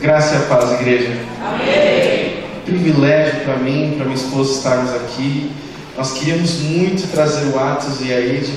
Graça e a paz, igreja. Amém. Privilégio para mim, para minha esposa estarmos aqui. Nós queríamos muito trazer o Atos e a Ede,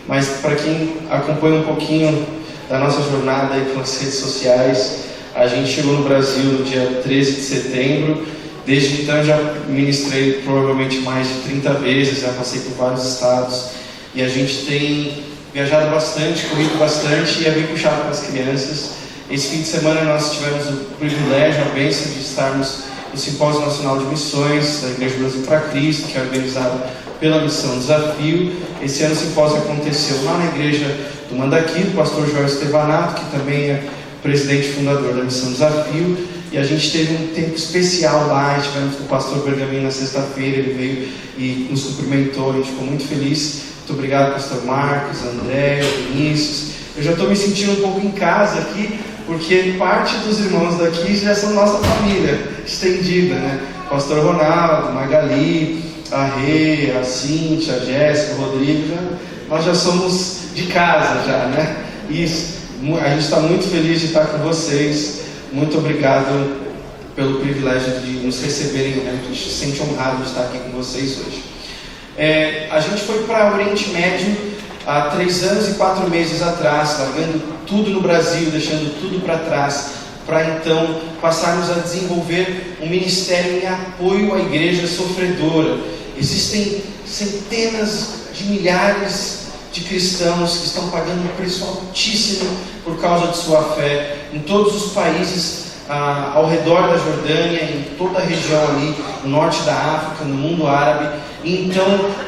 mas para quem acompanha um pouquinho da nossa jornada aí pelas redes sociais, a gente chegou no Brasil no dia 13 de setembro. Desde então já ministrei provavelmente mais de 30 vezes, já passei por vários estados e a gente tem viajado bastante, corrido bastante e é bem puxado para as crianças. Esse fim de semana nós tivemos o privilégio, a bênção de estarmos no Simpósio Nacional de Missões da Igreja Brasil para Cristo, que é organizado pela Missão Desafio. Esse ano o simpósio aconteceu lá na igreja do Mandaqui, do pastor Joel Estevanato, que também é presidente e fundador da Missão Desafio. E a gente teve um tempo especial lá, estivemos com o pastor Bergamin na sexta-feira, ele veio e nos cumprimentou, a gente ficou muito feliz. Muito obrigado, pastor Marcos, André, Vinícius. Eu já estou me sentindo um pouco em casa aqui, porque parte dos irmãos daqui já são nossa família estendida, né? Pastor Ronaldo, Magali, a Rê, a Cíntia, a Jéssica, o Rodrigo, nós já somos de casa já, né? Isso. A gente está muito feliz de estar com vocês. Muito obrigado pelo privilégio de nos receberem, né? A gente se sente honrado de estar aqui com vocês hoje. A gente foi para o Oriente Médio há 3 anos e 4 meses atrás, largando tudo no Brasil, deixando tudo para trás, para então passarmos a desenvolver um ministério em apoio à igreja sofredora. Existem centenas de milhares de cristãos que estão pagando um preço altíssimo por causa de sua fé, em todos os países ao redor da Jordânia, em toda a região ali, no norte da África, no mundo árabe. E então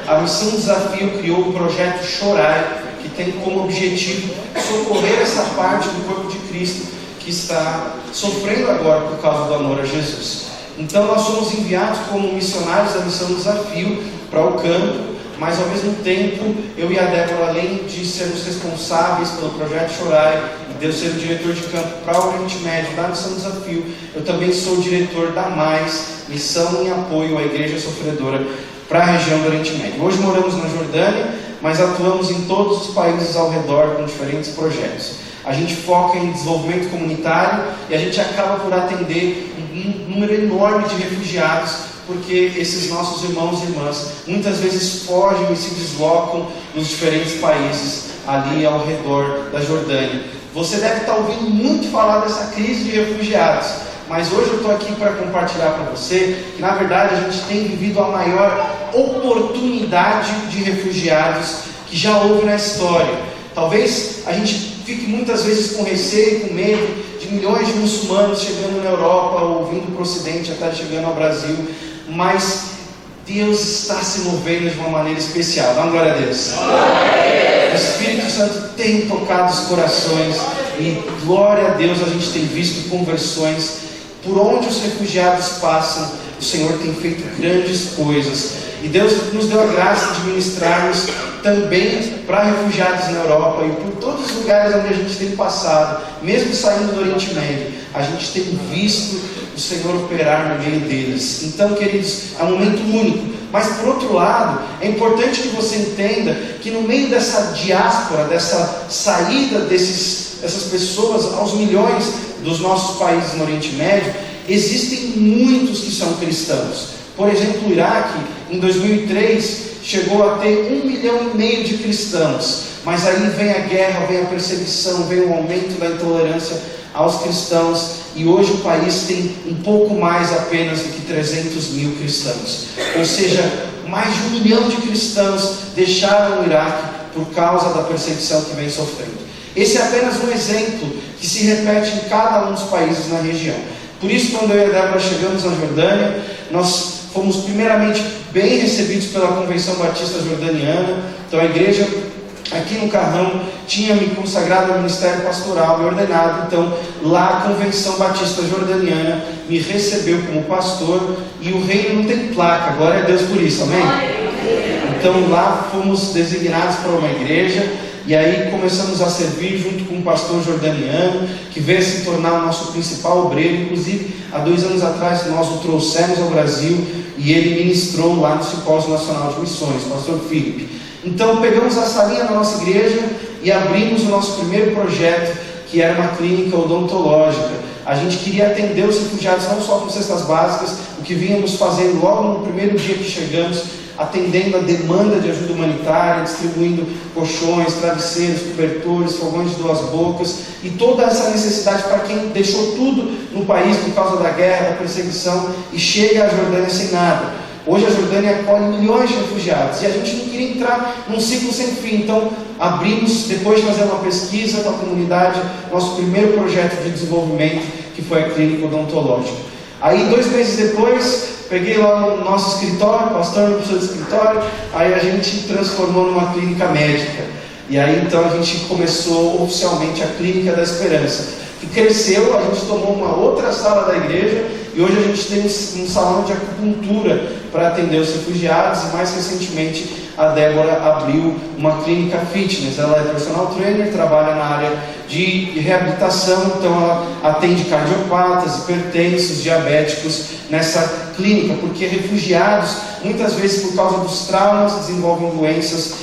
a Missão Desafio criou o projeto Shorai, que tem como objetivo socorrer essa parte do corpo de Cristo que está sofrendo agora por causa do amor a Jesus. Então nós somos enviados como missionários da Missão Desafio para o campo, mas ao mesmo tempo, eu e a Débora, além de sermos responsáveis pelo projeto Shorai, de eu ser o diretor de campo para o Oriente Médio, da Missão Desafio, eu também sou o diretor da Mais, Missão em Apoio à Igreja Sofredora para a região do Oriente Médio. Hoje moramos na Jordânia, mas atuamos em todos os países ao redor com diferentes projetos. A gente foca em desenvolvimento comunitário e a gente acaba por atender um número enorme de refugiados, porque esses nossos irmãos e irmãs muitas vezes fogem e se deslocam nos diferentes países ali ao redor da Jordânia. Você deve estar ouvindo muito falar dessa crise de refugiados, mas hoje eu estou aqui para compartilhar para você que na verdade a gente tem vivido a maior oportunidade de refugiados que já houve na história. Talvez a gente fique muitas vezes com receio, com medo de milhões de muçulmanos chegando na Europa ou vindo para o Ocidente até chegando ao Brasil, mas Deus está se movendo de uma maneira especial. Dá uma glória a Deus. O Espírito Santo tem tocado os corações e glória a Deus, a gente tem visto conversões. Por onde os refugiados passam, o Senhor tem feito grandes coisas. E Deus nos deu a graça de ministrarmos também para refugiados na Europa e por todos os lugares onde a gente tem passado, mesmo saindo do Oriente Médio, a gente tem visto o Senhor operar no meio deles. Então, queridos, é um momento único. Mas por outro lado, é importante que você entenda que no meio dessa diáspora, dessa saída dessas pessoas aos milhões dos nossos países no Oriente Médio, existem muitos que são cristãos. Por exemplo, o Iraque, em 2003, chegou a ter 1,5 milhão de cristãos. Mas aí vem a guerra, vem a perseguição, vem o aumento da intolerância aos cristãos. E hoje o país tem um pouco mais apenas do que 300 mil cristãos. Ou seja, mais de 1 milhão de cristãos deixaram o Iraque por causa da perseguição que vem sofrendo. Esse é apenas um exemplo que se repete em cada um dos países na região. Por isso, quando eu e a Débora chegamos na Jordânia, nós fomos primeiramente bem recebidos pela Convenção Batista Jordaniana. Então a igreja aqui no Carrão tinha me consagrado ao ministério pastoral, me ordenado. Então lá a Convenção Batista Jordaniana me recebeu como pastor e o reino não tem placa, glória a Deus por isso, amém? Então lá fomos designados para uma igreja e aí começamos a servir junto com um pastor jordaniano que veio se tornar o nosso principal obreiro. Inclusive há 2 anos atrás nós o trouxemos ao Brasil e ele ministrou lá no Simpósio Nacional de Missões, o pastor Felipe. Então pegamos a salinha da nossa igreja e abrimos o nosso primeiro projeto, que era uma clínica odontológica. A gente queria atender os refugiados não só com cestas básicas, o que vínhamos fazendo logo no primeiro dia que chegamos, atendendo a demanda de ajuda humanitária, distribuindo colchões, travesseiros, cobertores, fogões de 2 bocas, e toda essa necessidade para quem deixou tudo no país por causa da guerra, da perseguição, e chega à Jordânia sem nada. Hoje a Jordânia acolhe milhões de refugiados, e a gente não queria entrar num ciclo sem fim, então abrimos, depois de fazer uma pesquisa com a comunidade, nosso primeiro projeto de desenvolvimento, que foi a clínica odontológica. Aí 2 meses depois, peguei lá o nosso escritório, pastor não precisa de escritório, aí a gente transformou numa clínica médica. E aí então a gente começou oficialmente a Clínica da Esperança, que cresceu, a gente tomou uma outra sala da igreja, e hoje a gente tem um salão de acupuntura para atender os refugiados, e mais recentemente a Débora abriu uma clínica fitness. Ela é personal trainer, trabalha na área de reabilitação, então ela atende cardiopatas, hipertensos, diabéticos nessa clínica, porque refugiados, muitas vezes por causa dos traumas, desenvolvem doenças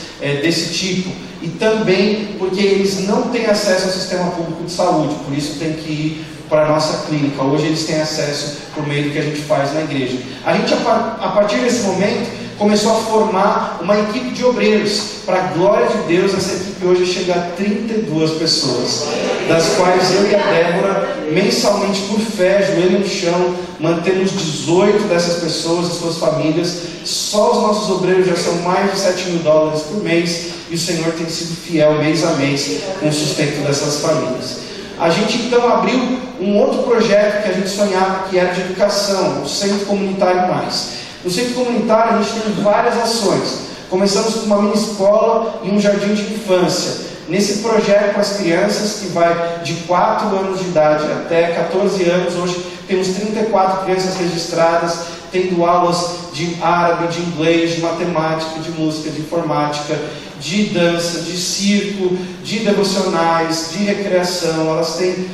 desse tipo, e também porque eles não têm acesso ao sistema público de saúde, por isso tem que ir para a nossa clínica. Hoje eles têm acesso por meio do que a gente faz na igreja. A gente, a partir desse momento, começou a formar uma equipe de obreiros. Para a glória de Deus, essa equipe hoje chega a 32 pessoas, das quais eu e a Débora, mensalmente por fé, joelho no chão, mantemos 18 dessas pessoas e suas famílias. Só os nossos obreiros já são mais de $7 mil por mês, e o Senhor tem sido fiel mês a mês com o sustento dessas famílias. A gente então abriu um outro projeto que a gente sonhava, que era de educação, o Centro Comunitário Mais. No Centro Comunitário a gente tem várias ações. Começamos com uma mini escola e um jardim de infância. Nesse projeto para as crianças, que vai de 4 anos de idade até 14 anos, hoje temos 34 crianças registradas, tendo aulas de árabe, de inglês, de matemática, de música, de informática, de dança, de circo, de devocionais, de recreação. Elas têm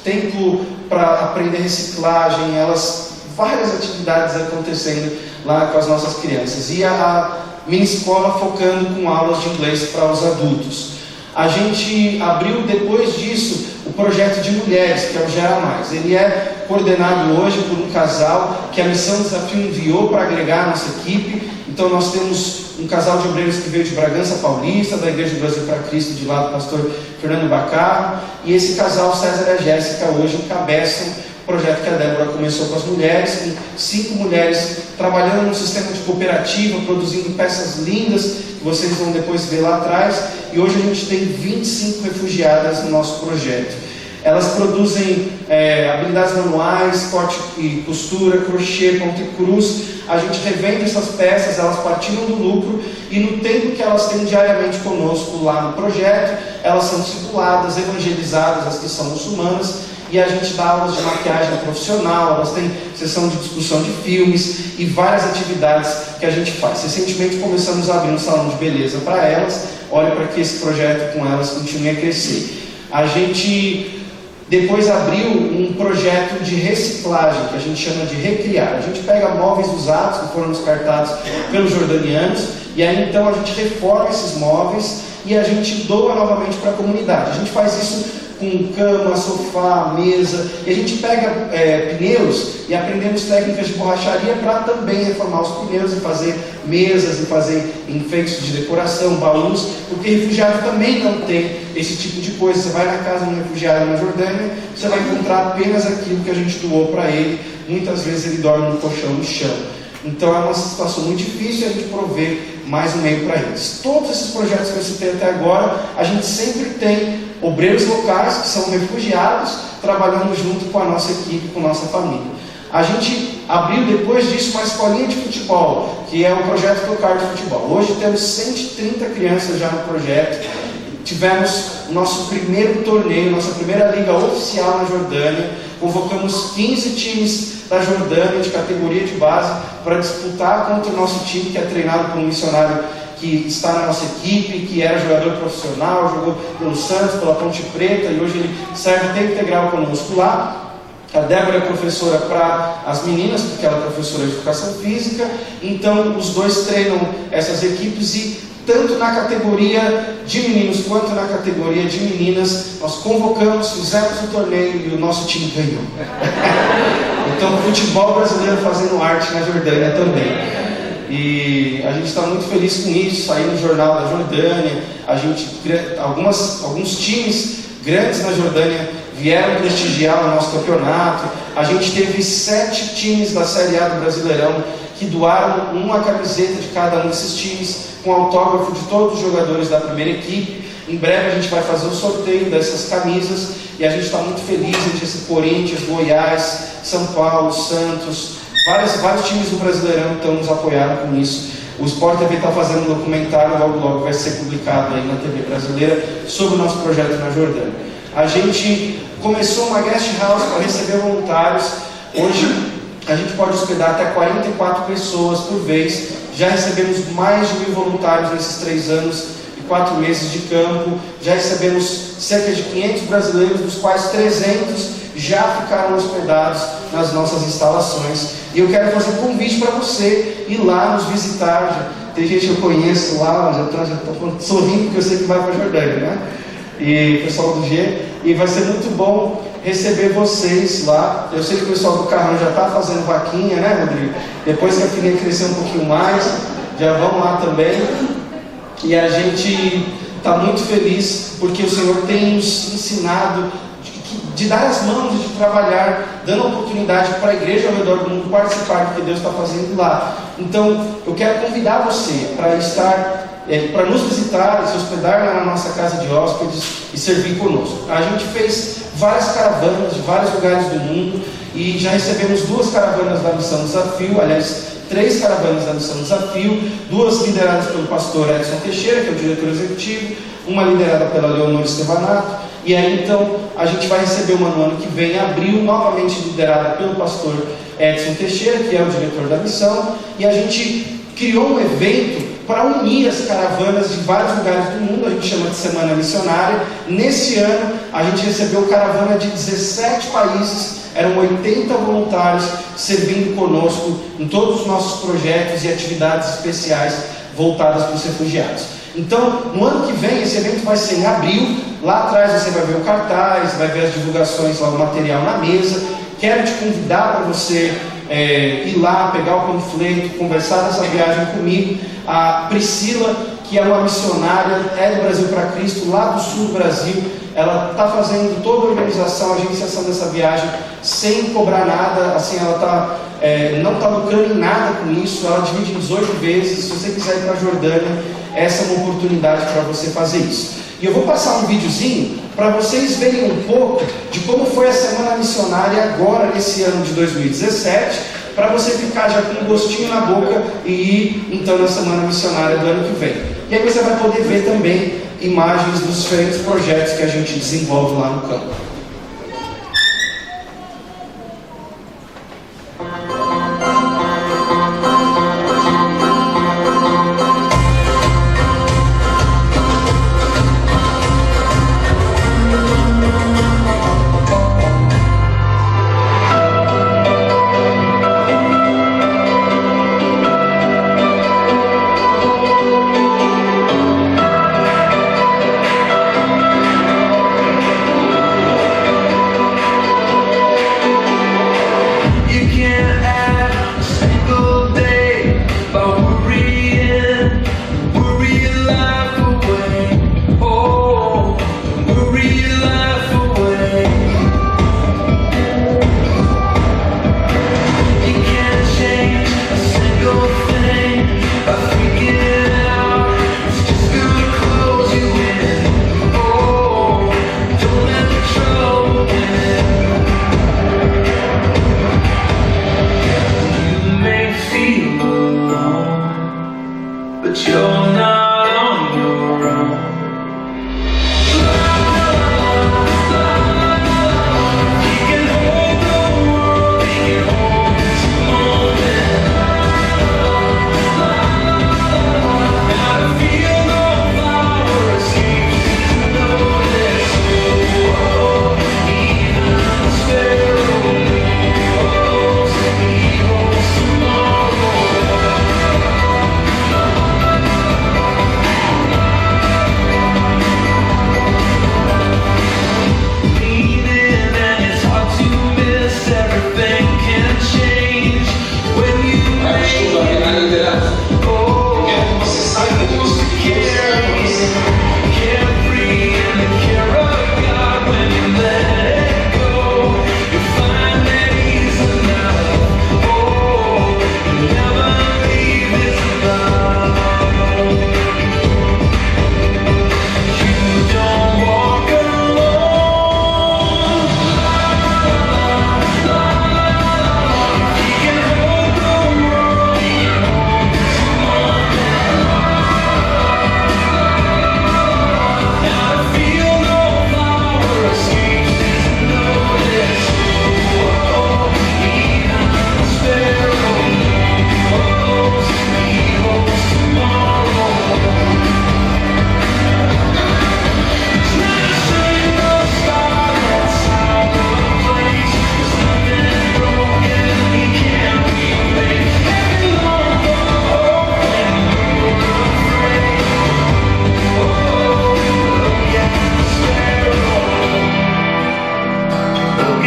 tempo para aprender reciclagem, várias atividades acontecendo lá com as nossas crianças. E a mini escola focando com aulas de inglês para os adultos. A gente abriu depois disso o projeto de mulheres, que é o Gera Mais. Ele é coordenado hoje por um casal que a Missão Desafio enviou para agregar a nossa equipe. Então nós temos um casal de obreiros que veio de Bragança Paulista, da Igreja do Brasil para Cristo, de lá do pastor Fernando Bacarro, e esse casal, César e a Jéssica, hoje encabeçam o projeto que a Débora começou com as mulheres, com 5 mulheres trabalhando num sistema de cooperativa, produzindo peças lindas, que vocês vão depois ver lá atrás, e hoje a gente tem 25 refugiadas no nosso projeto. Elas produzem habilidades manuais, corte e costura, crochê, ponto e cruz. A gente revende essas peças, elas partilham do lucro, e no tempo que elas têm diariamente conosco lá no projeto, elas são discipuladas, evangelizadas, as que são muçulmanas, e a gente dá aulas de maquiagem profissional, elas têm sessão de discussão de filmes e várias atividades que a gente faz. Recentemente começamos a abrir um salão de beleza para elas. Olha, para que esse projeto com elas continue a crescer. A gente depois abriu um projeto de reciclagem, que a gente chama de Recriar. A gente pega móveis usados que foram descartados pelos jordanianos, e aí então a gente reforma esses móveis e a gente doa novamente para a comunidade. A gente faz isso com cama, sofá, mesa, e a gente pega pneus e aprendemos técnicas de borracharia para também reformar os pneus e fazer mesas e fazer enfeites de decoração, baús, porque refugiado também não tem esse tipo de coisa. Você vai na casa de um refugiado na Jordânia, você vai encontrar apenas aquilo que a gente doou para ele. Muitas vezes ele dorme no colchão no chão. Então é uma situação muito difícil, e a gente provê mais um meio para eles. Todos esses projetos que eu citei até agora, a gente sempre tem obreiros locais que são refugiados trabalhando junto com a nossa equipe, com a nossa família. A gente abriu depois disso uma escolinha de futebol, que é o projeto Tocar de Futebol. Hoje temos 130 crianças já no projeto. Tivemos o nosso primeiro torneio, nossa primeira liga oficial na Jordânia. Convocamos 15 times da Jordânia de categoria de base para disputar contra o nosso time, que é treinado por um missionário que está na nossa equipe, que era jogador profissional, jogou pelo Santos, pela Ponte Preta, e hoje ele serve tempo integral conosco lá. A Débora é professora para as meninas, porque ela é professora de educação física, então os dois treinam essas equipes e tanto na categoria de meninos quanto na categoria de meninas, nós convocamos, fizemos o torneio e o nosso time ganhou. Então, futebol brasileiro fazendo arte na Jordânia também. E a gente está muito feliz com isso, saiu no Jornal da Jordânia, alguns times grandes na Jordânia vieram prestigiar o nosso campeonato. A gente teve 7 times da Série A do Brasileirão que doaram uma camiseta de cada um desses times, com autógrafo de todos os jogadores da primeira equipe. Em breve a gente vai fazer o sorteio dessas camisas e a gente está muito feliz em esse Corinthians, Goiás, São Paulo, Santos, vários times do Brasileirão estão nos apoiando com isso. O Sport TV está fazendo um documentário, logo vai ser publicado aí na TV brasileira, sobre o nosso projeto na Jordânia. A gente começou uma guest house para receber voluntários. Hoje a gente pode hospedar até 44 pessoas por vez. Já recebemos mais de 1.000 voluntários nesses 3 anos e 4 meses de campo. Já recebemos cerca de 500 brasileiros, dos quais 300 já ficaram hospedados nas nossas instalações. E eu quero fazer um convite para você ir lá nos visitar. Tem gente que eu conheço lá, já estou sorrindo porque eu sei que vai para a Jordânia, né? E o pessoal do G, e vai ser muito bom receber vocês lá. Eu sei que o pessoal do Carrão já está fazendo vaquinha, né, Rodrigo? Depois que a filhinha crescer um pouquinho mais, já vão lá também. E a gente está muito feliz porque o Senhor tem nos ensinado de dar as mãos e de trabalhar, dando oportunidade para a igreja ao redor do mundo participar do que Deus está fazendo lá. Então, eu quero convidar você para para nos visitar, se hospedar lá na nossa casa de hóspedes e servir conosco. A gente fez várias caravanas de vários lugares do mundo e já recebemos 2 caravanas da Missão Desafio, aliás, 3 caravanas da Missão Desafio, 2 lideradas pelo pastor Edson Teixeira, que é o diretor executivo, uma liderada pela Leonor Estevanato, e aí então a gente vai receber uma no ano que vem, em abril, novamente liderada pelo pastor Edson Teixeira, que é o diretor da missão, e a gente criou um evento para unir as caravanas de vários lugares do mundo. A gente chama de Semana Missionária. Nesse ano a gente recebeu caravana de 17 países, eram 80 voluntários servindo conosco em todos os nossos projetos e atividades especiais voltadas para os refugiados. Então, no ano que vem, esse evento vai ser em abril. Lá atrás você vai ver o cartaz, vai ver as divulgações lá, o material na mesa. Quero te convidar para você ir lá, pegar o panfleto, conversar nessa viagem comigo. A Priscila, que é uma missionária, é do Brasil para Cristo, lá do sul do Brasil. Ela está fazendo toda a organização, a agenciação dessa viagem, sem cobrar nada. Assim, ela não está lucrando em nada com isso. Ela divide em 18 vezes. Se você quiser ir para a Jordânia, essa é uma oportunidade para você fazer isso. E eu vou passar um videozinho para vocês verem um pouco de como foi a Semana Missionária agora, nesse ano de 2017, para você ficar já com um gostinho na boca e ir então na Semana Missionária do ano que vem. E aí você vai poder ver também imagens dos diferentes projetos que a gente desenvolve lá no campo.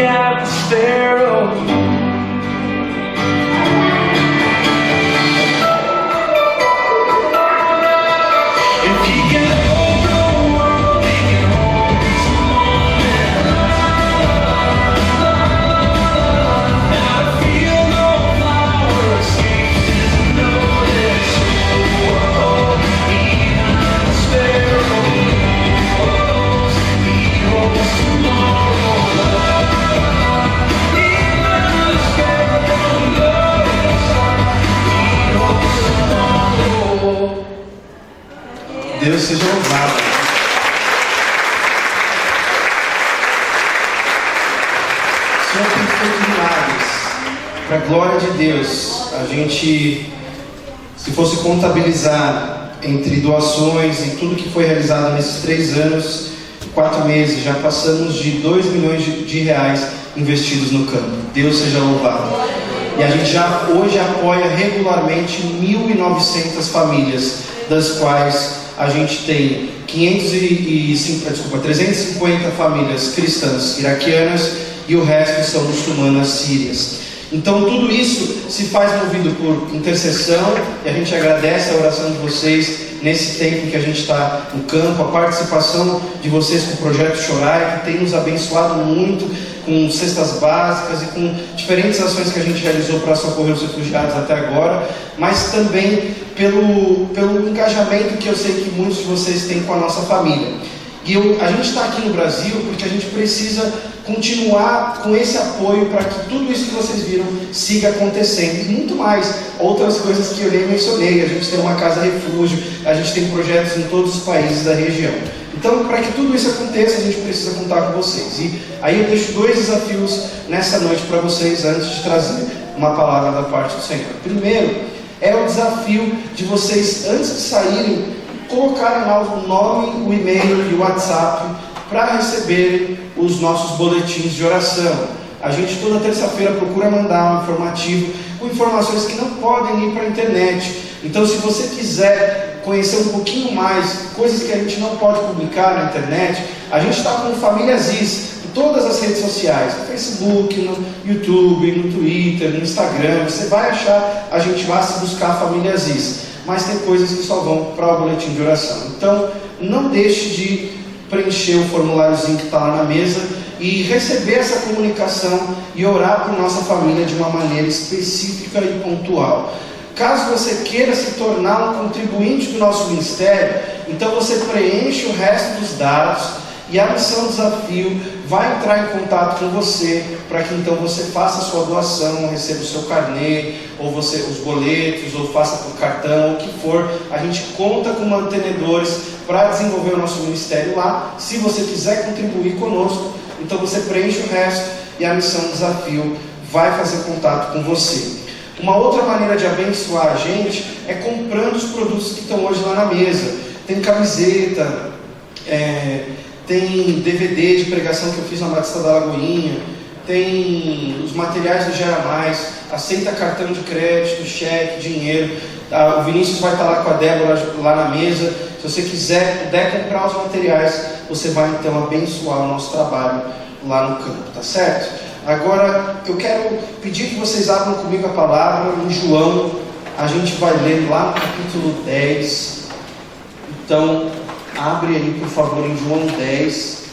at the sparrow. If he can hold the world, he can hold tomorrow. Now I feel no power escapes his notice. Oh, even the sparrow knows he holds tomorrow. Even the sparrow knows he holds tomorrow. Deus seja louvado. O Senhor tem feito milagres. Para a glória de Deus, a gente, se fosse contabilizar entre doações e tudo que foi realizado nesses 3 anos, 4 meses, já passamos de 2 milhões de reais investidos no campo. Deus seja louvado. E a gente já hoje apoia regularmente 1.900 famílias, das quais a gente tem 350 famílias cristãs iraquianas e o resto são muçulmanas sírias. Então tudo isso se faz movido por intercessão, e a gente agradece a oração de vocês nesse tempo que a gente está no campo, a participação de vocês com o Projeto Shorai, que tem nos abençoado muito com cestas básicas e com diferentes ações que a gente realizou para socorrer os refugiados até agora, mas também pelo engajamento que eu sei que muitos de vocês têm com a nossa família. E a gente está aqui no Brasil porque a gente precisa continuar com esse apoio para que tudo isso que vocês viram siga acontecendo, e muito mais, outras coisas que eu nem mencionei. A gente tem uma casa refúgio, a gente tem projetos em todos os países da região. Então, para que tudo isso aconteça, a gente precisa contar com vocês. E aí eu deixo 2 desafios nessa noite para vocês, antes de trazer uma palavra da parte do Senhor. Primeiro, é o desafio de vocês, antes de saírem, colocarem lá o nome, o e-mail e o WhatsApp para receberem os nossos boletins de oração. A gente toda terça-feira procura mandar um informativo com informações que não podem ir para a internet. Então, se você quiser conhecer um pouquinho mais, coisas que a gente não pode publicar na internet, a gente está com Família Aziz em todas as redes sociais, no Facebook, no YouTube, no Twitter, no Instagram. Você vai achar a gente lá se buscar Família Aziz, mas tem coisas que só vão para o boletim de oração. Então, não deixe de preencher o formuláriozinho que está lá na mesa e receber essa comunicação e orar por nossa família de uma maneira específica e pontual. Caso você queira se tornar um contribuinte do nosso ministério, então você preenche o resto dos dados e a Missão Desafio vai entrar em contato com você para que então você faça a sua doação, receba o seu carnê, ou os boletos, ou faça por cartão, o que for. A gente conta com mantenedores para desenvolver o nosso ministério lá. Se você quiser contribuir conosco, então você preenche o resto e a Missão Desafio vai fazer contato com você. Uma outra maneira de abençoar a gente é comprando os produtos que estão hoje lá na mesa. Tem camiseta, tem DVD de pregação que eu fiz na Batista da Lagoinha, tem os materiais do Gera Mais, aceita cartão de crédito, cheque, dinheiro. O Vinícius vai estar lá com a Débora lá na mesa. Se você puder comprar os materiais, você vai então abençoar o nosso trabalho lá no campo, tá certo? Agora, eu quero pedir que vocês abram comigo a palavra em João. A gente vai ler lá no capítulo 10. Então, abre aí, por favor, em João 10.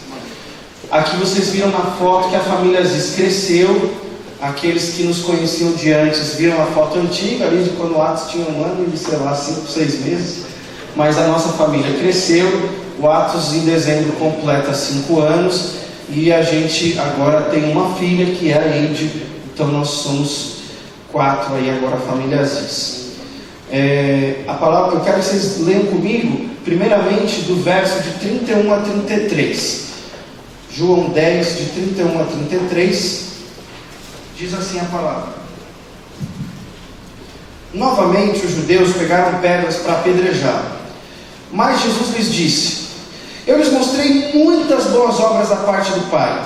Aqui vocês viram na foto que a família Aziz cresceu. Aqueles que nos conheciam de antes viram a foto antiga, ali de quando o Atos tinha 1 ano e, 5, 6 meses. Mas a nossa família cresceu. O Atos, em dezembro, completa 5 anos. E a gente agora tem uma filha, que é a Eide. Então nós somos 4 aí agora, a família Aziz. A palavra, eu quero que vocês leiam comigo, primeiramente do verso de 31 a 33. João 10, de 31 a 33, diz assim a palavra: Novamente os judeus pegaram pedras para apedrejar, mas Jesus lhes disse: Eu lhes mostrei muitas boas obras da parte do Pai.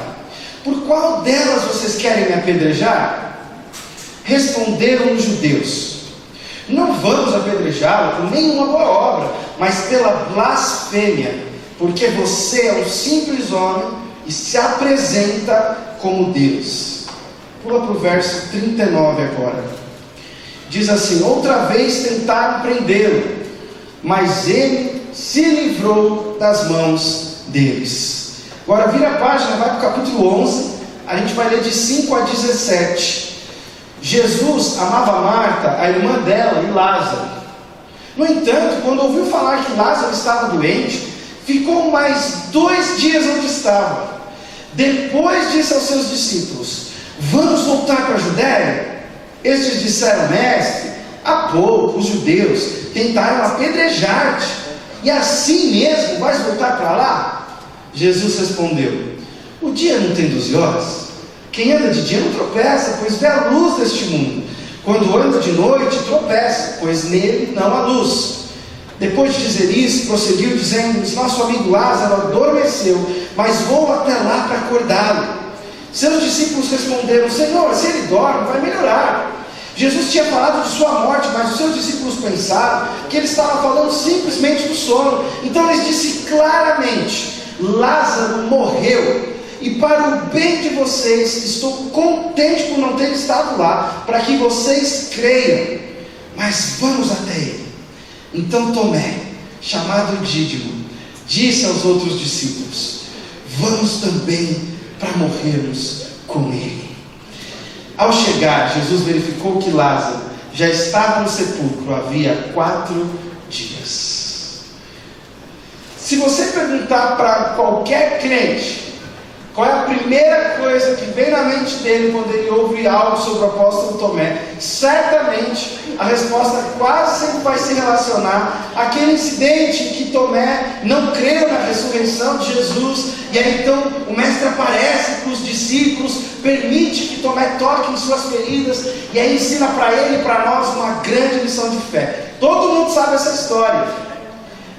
Por qual delas vocês querem me apedrejar? Responderam os judeus: Não vamos apedrejá-lo por nenhuma boa obra, mas pela blasfêmia, porque você é um simples homem e se apresenta como Deus. Pula para o verso 39 agora. Diz assim: outra vez tentaram prendê-lo, mas ele se livrou das mãos deles. Agora vira a página, vai para o capítulo 11, a gente vai ler de 5 a 17. Jesus amava Marta, a irmã dela, e Lázaro. No entanto, quando ouviu falar que Lázaro estava doente, ficou mais 2 dias onde estava. Depois disse aos seus discípulos: vamos voltar para a Judéia? Estes disseram: mestre, há pouco os judeus tentaram apedrejar-te, e assim mesmo vais voltar para lá? Jesus respondeu: o dia não tem 12 horas? Quem anda de dia não tropeça, pois vê a luz deste mundo. Quando anda de noite, tropeça, pois nele não há luz. Depois de dizer isso, prosseguiu dizendo: nosso amigo Lázaro adormeceu, mas vou até lá para acordá-lo. Seus discípulos responderam: Senhor, se ele dorme, vai melhorar. Jesus tinha falado de sua morte, mas os seus discípulos pensaram que ele estava falando simplesmente do sono. Então ele disse claramente: Lázaro morreu, e para o bem de vocês, estou contente por não ter estado lá, para que vocês creiam. Mas vamos até ele. Então Tomé, chamado Dídimo, disse aos outros discípulos: vamos também para morrermos com ele. Ao chegar, Jesus verificou que Lázaro já estava no sepulcro havia 4 dias. Se você perguntar para qualquer crente qual é a primeira coisa que vem na mente dele quando ele ouve algo sobre o apóstolo Tomé, certamente a resposta quase sempre vai se relacionar àquele incidente em que Tomé não creu na ressurreição de Jesus, e aí então o mestre aparece para os discípulos, permite que Tomé toque em suas feridas, e aí ensina para ele e para nós uma grande lição de fé. Todo mundo sabe essa história,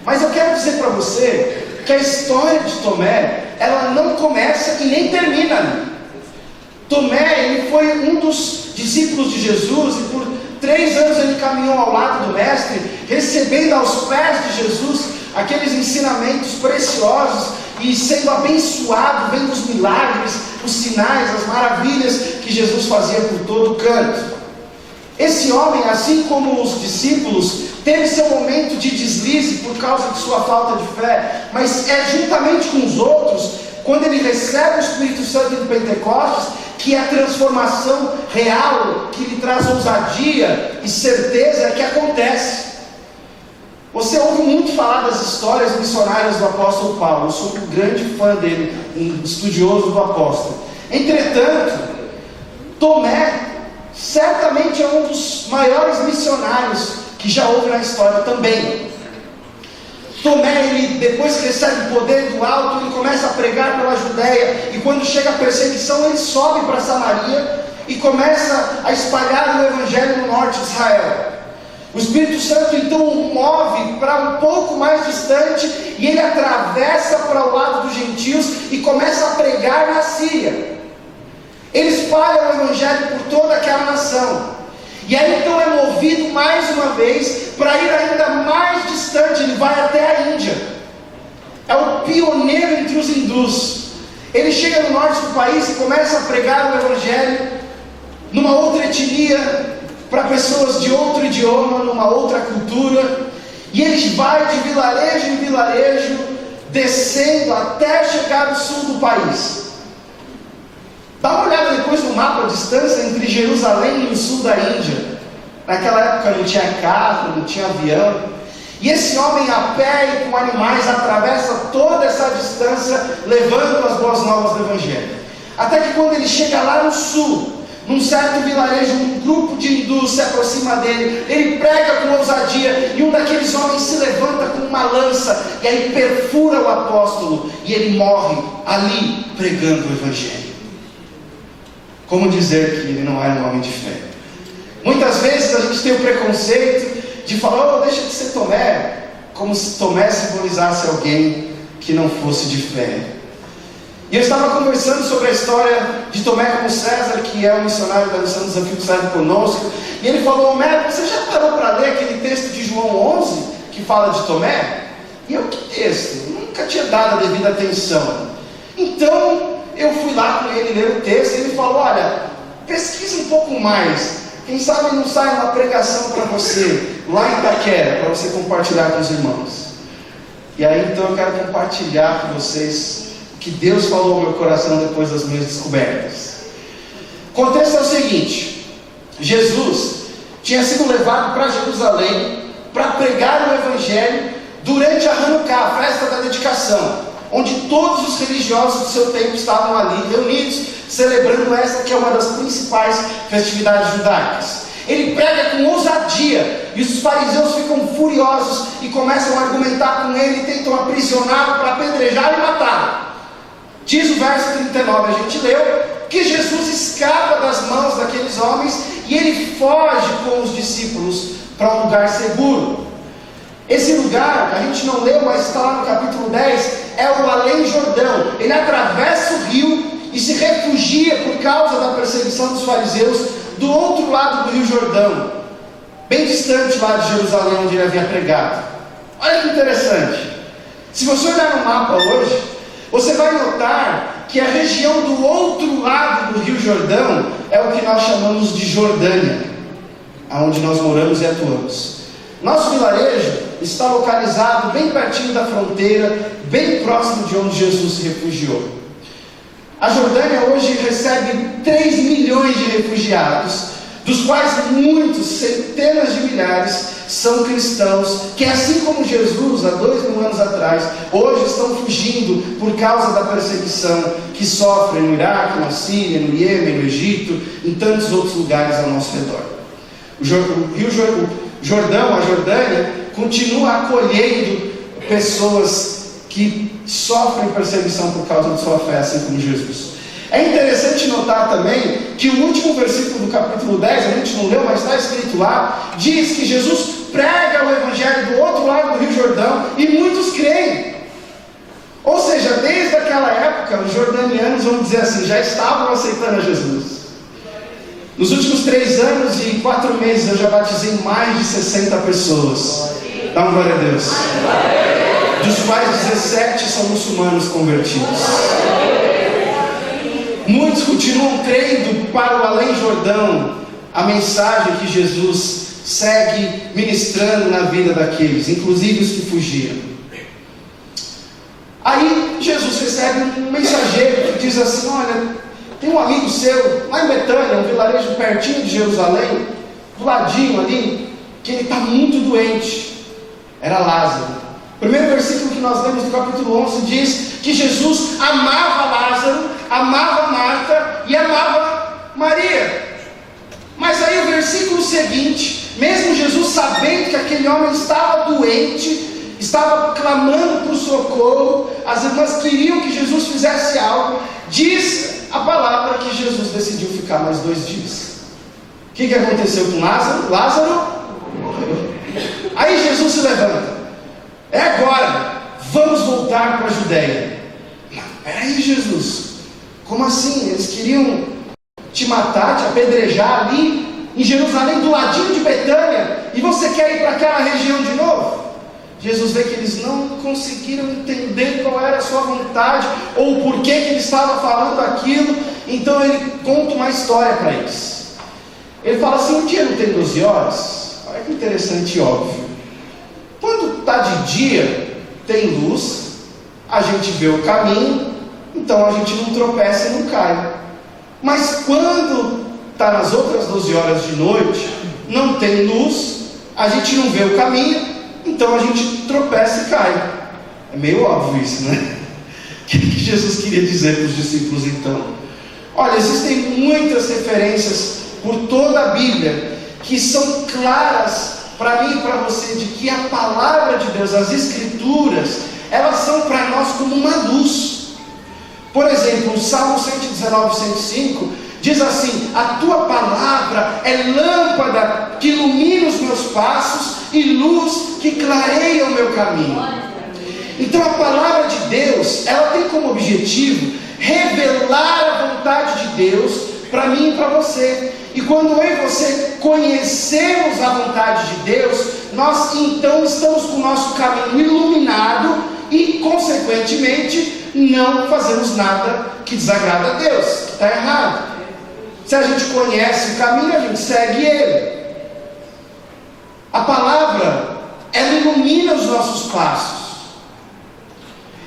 mas eu quero dizer para você que a história de Tomé, ela não começa e nem termina. Tomé, ele foi um dos discípulos de Jesus, e por 3 anos ele caminhou ao lado do mestre, recebendo aos pés de Jesus aqueles ensinamentos preciosos, e sendo abençoado, vendo os milagres, os sinais, as maravilhas que Jesus fazia por todo o canto. Esse homem, assim como os discípulos, teve seu momento de deslize por causa de sua falta de fé, mas é juntamente com os outros, quando ele recebe o Espírito Santo em Pentecostes, que a transformação real, que lhe traz ousadia e certeza, é que acontece. Você ouve muito falar das histórias missionárias do apóstolo Paulo. Eu sou um grande fã dele, um estudioso do apóstolo. Entretanto, Tomé certamente é um dos maiores missionários que já houve na história também. Tomé, ele, depois que recebe o poder do alto, ele começa a pregar pela Judéia, e quando chega a perseguição, ele sobe para Samaria e começa a espalhar o evangelho no norte de Israel. O Espírito Santo então o move para um pouco mais distante, e ele atravessa para o lado dos gentios e começa a pregar na Síria. Ele espalha o evangelho por toda aquela nação, e aí então é movido mais uma vez para ir ainda mais distante. Ele vai até a Índia. É o pioneiro entre os hindus. Ele chega no norte do país e começa a pregar o evangelho numa outra etnia, para pessoas de outro idioma, numa outra cultura, e ele vai de vilarejo em vilarejo, descendo até chegar no sul do país. Dá uma olhada depois no mapa, a distância entre Jerusalém e o sul da Índia. Naquela época não tinha carro, não tinha avião, e esse homem a pé e com animais atravessa toda essa distância, levando as boas novas do evangelho, até que quando ele chega lá no sul, num certo vilarejo, um grupo de hindus se aproxima dele, ele prega com ousadia, e um daqueles homens se levanta com uma lança, e aí perfura o apóstolo, e ele morre ali, pregando o evangelho. Como dizer que ele não era um homem de fé? Muitas vezes a gente tem o preconceito de falar: oh, deixa de ser Tomé, como se Tomé simbolizasse alguém que não fosse de fé. E eu estava conversando sobre a história de Tomé como César, que é um missionário da Missão Desafio que sai conosco, e ele falou: Tomé, você já parou para ler aquele texto de João 11, que fala de Tomé? E eu: que texto? Eu nunca tinha dado a devida atenção. Então, eu fui lá com ele ler o texto e ele falou, olha, pesquisa um pouco mais, quem sabe não sai uma pregação para você, lá em Itaquera, para você compartilhar com os irmãos. E aí então eu quero compartilhar com vocês o que Deus falou ao meu coração depois das minhas descobertas. O contexto é o seguinte: Jesus tinha sido levado para Jerusalém para pregar o Evangelho durante a Hanukkah, a festa da dedicação, onde todos os religiosos do seu tempo estavam ali reunidos, celebrando essa que é uma das principais festividades judaicas. Ele prega com ousadia, e os fariseus ficam furiosos e começam a argumentar com ele, e tentam aprisioná-lo para apedrejar e matá-lo. Diz o verso 39, a gente leu, que Jesus escapa das mãos daqueles homens e ele foge com os discípulos para um lugar seguro. Esse lugar, a gente não leu, mas está lá no capítulo 10, é o Além Jordão. Ele atravessa o rio e se refugia por causa da perseguição dos fariseus do outro lado do Rio Jordão, bem distante lá de Jerusalém, onde ele havia pregado. Olha que interessante. Se você olhar no mapa hoje, você vai notar que a região do outro lado do Rio Jordão é o que nós chamamos de Jordânia, aonde nós moramos e atuamos. Nosso vilarejo está localizado bem pertinho da fronteira, bem próximo de onde Jesus se refugiou. A Jordânia hoje recebe 3 milhões de refugiados, dos quais muitos, centenas de milhares, são cristãos, que assim como Jesus, há 2000 anos atrás, hoje estão fugindo por causa da perseguição que sofrem no Iraque, na Síria, no Iêmen, no Egito, em tantos outros lugares ao nosso redor. O Rio Jordão, a Jordânia, continua acolhendo pessoas que sofrem perseguição por causa de sua fé, assim como Jesus. É interessante notar também que o último versículo do capítulo 10, a gente não leu, mas está escrito lá, diz que Jesus prega o Evangelho do outro lado do Rio Jordão e muitos creem. Ou seja, desde aquela época, os jordanianos, vamos dizer assim, já estavam aceitando a Jesus. Nos últimos 3 anos e 4 meses eu já batizei mais de 60 pessoas. Dá uma glória a Deus. Dos quais 17 são muçulmanos convertidos. Muitos continuam crendo para o Além Jordão, a mensagem que Jesus segue ministrando na vida daqueles, inclusive os que fugiram. Aí Jesus recebe um mensageiro que diz assim: olha, tem um amigo seu lá em Betânia, um vilarejo pertinho de Jerusalém, do ladinho ali, que ele está muito doente. Era Lázaro. O primeiro versículo que nós lemos do capítulo 11 diz que Jesus amava Lázaro, amava Marta e amava Maria. Mas aí o versículo seguinte, mesmo Jesus sabendo que aquele homem estava doente, estava clamando por socorro, as irmãs queriam que Jesus fizesse algo, diz a palavra que Jesus decidiu ficar mais 2 dias. O que aconteceu com Lázaro? Lázaro morreu. Aí Jesus se levanta. É agora, vamos voltar para a Judéia. Peraí, Jesus, como assim? Eles queriam te matar, te apedrejar ali em Jerusalém, do ladinho de Betânia, e você quer ir para aquela região de novo? Jesus vê que eles não conseguiram entender qual era a sua vontade, ou por que ele estava falando aquilo, então ele conta uma história para eles. Ele fala assim: um dia não tem 12 horas? Olha que interessante e óbvio. Quando está de dia, tem luz, a gente vê o caminho, então a gente não tropeça e não cai. Mas quando está nas outras 12 horas de noite, não tem luz, a gente não vê o caminho, então a gente tropeça e cai. É meio óbvio isso, né? O que Jesus queria dizer para os discípulos então? Olha, existem muitas referências por toda a Bíblia que são claras para mim e para você, de que a palavra de Deus, as Escrituras, elas são para nós como uma luz. Por exemplo, o Salmo 119, 105 diz assim: a tua palavra é lâmpada que ilumina os meus passos e luz que clareia o meu caminho. Então a palavra de Deus, ela tem como objetivo revelar a vontade de Deus para mim e para você. E quando eu e você conhecemos a vontade de Deus, nós então estamos com o nosso caminho iluminado e, consequentemente, não fazemos nada que desagrada a Deus, que está errado. Se a gente conhece o caminho, a gente segue ele. A palavra, ela ilumina os nossos passos.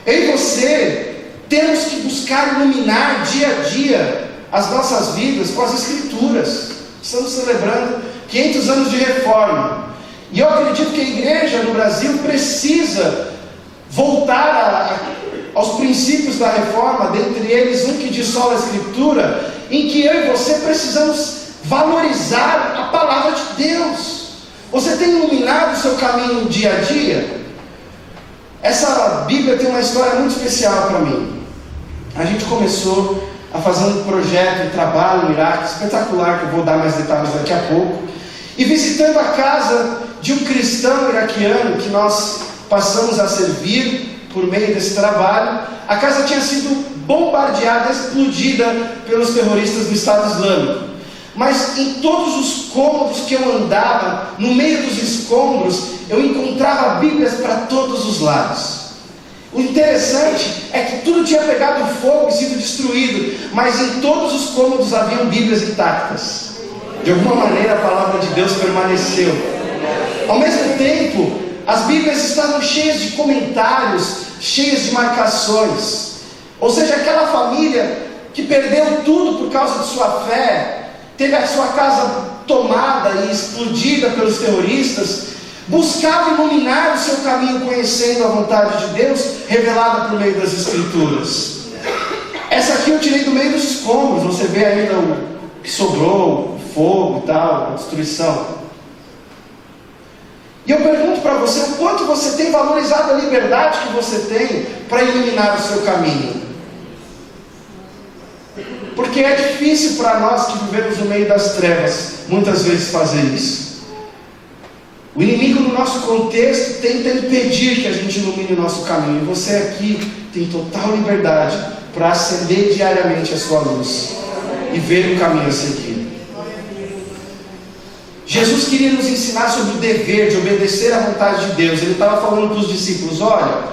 Eu e você temos que buscar iluminar dia a dia as nossas vidas com as Escrituras. Estamos celebrando 500 anos de reforma. E eu acredito que a igreja no Brasil precisa voltar aos princípios da reforma, dentre eles um que diz só a Escritura, em que eu e você precisamos valorizar a palavra de Deus. Você tem iluminado o seu caminho no dia a dia? Essa Bíblia tem uma história muito especial para mim. A gente começou a fazer um projeto de trabalho no Iraque, espetacular, que eu vou dar mais detalhes daqui a pouco, e visitando a casa de um cristão iraquiano que nós passamos a servir por meio desse trabalho. A casa tinha sido bombardeada, explodida pelos terroristas do Estado Islâmico. Mas em todos os cômodos que eu andava, no meio dos escombros, eu encontrava Bíblias para todos os lados. O interessante é que tudo tinha pegado fogo e sido destruído, mas em todos os cômodos haviam Bíblias intactas. De alguma maneira a palavra de Deus permaneceu. Ao mesmo tempo, as Bíblias estavam cheias de comentários, cheias de marcações. Ou seja, aquela família que perdeu tudo por causa de sua fé, teve a sua casa tomada e explodida pelos terroristas, buscava iluminar o seu caminho conhecendo a vontade de Deus, revelada por meio das Escrituras. Essa aqui eu tirei do meio dos escombros. Você vê ainda o que sobrou, o fogo e tal, a destruição. E eu pergunto para você, o quanto você tem valorizado a liberdade que você tem para iluminar o seu caminho? Porque é difícil para nós que vivemos no meio das trevas, muitas vezes fazer isso. O inimigo no nosso contexto tenta impedir que a gente ilumine o nosso caminho. E você aqui tem total liberdade para acender diariamente a sua luz e ver o caminho a seguir. Jesus queria nos ensinar sobre o dever de obedecer à vontade de Deus. Ele estava falando para os discípulos: olha,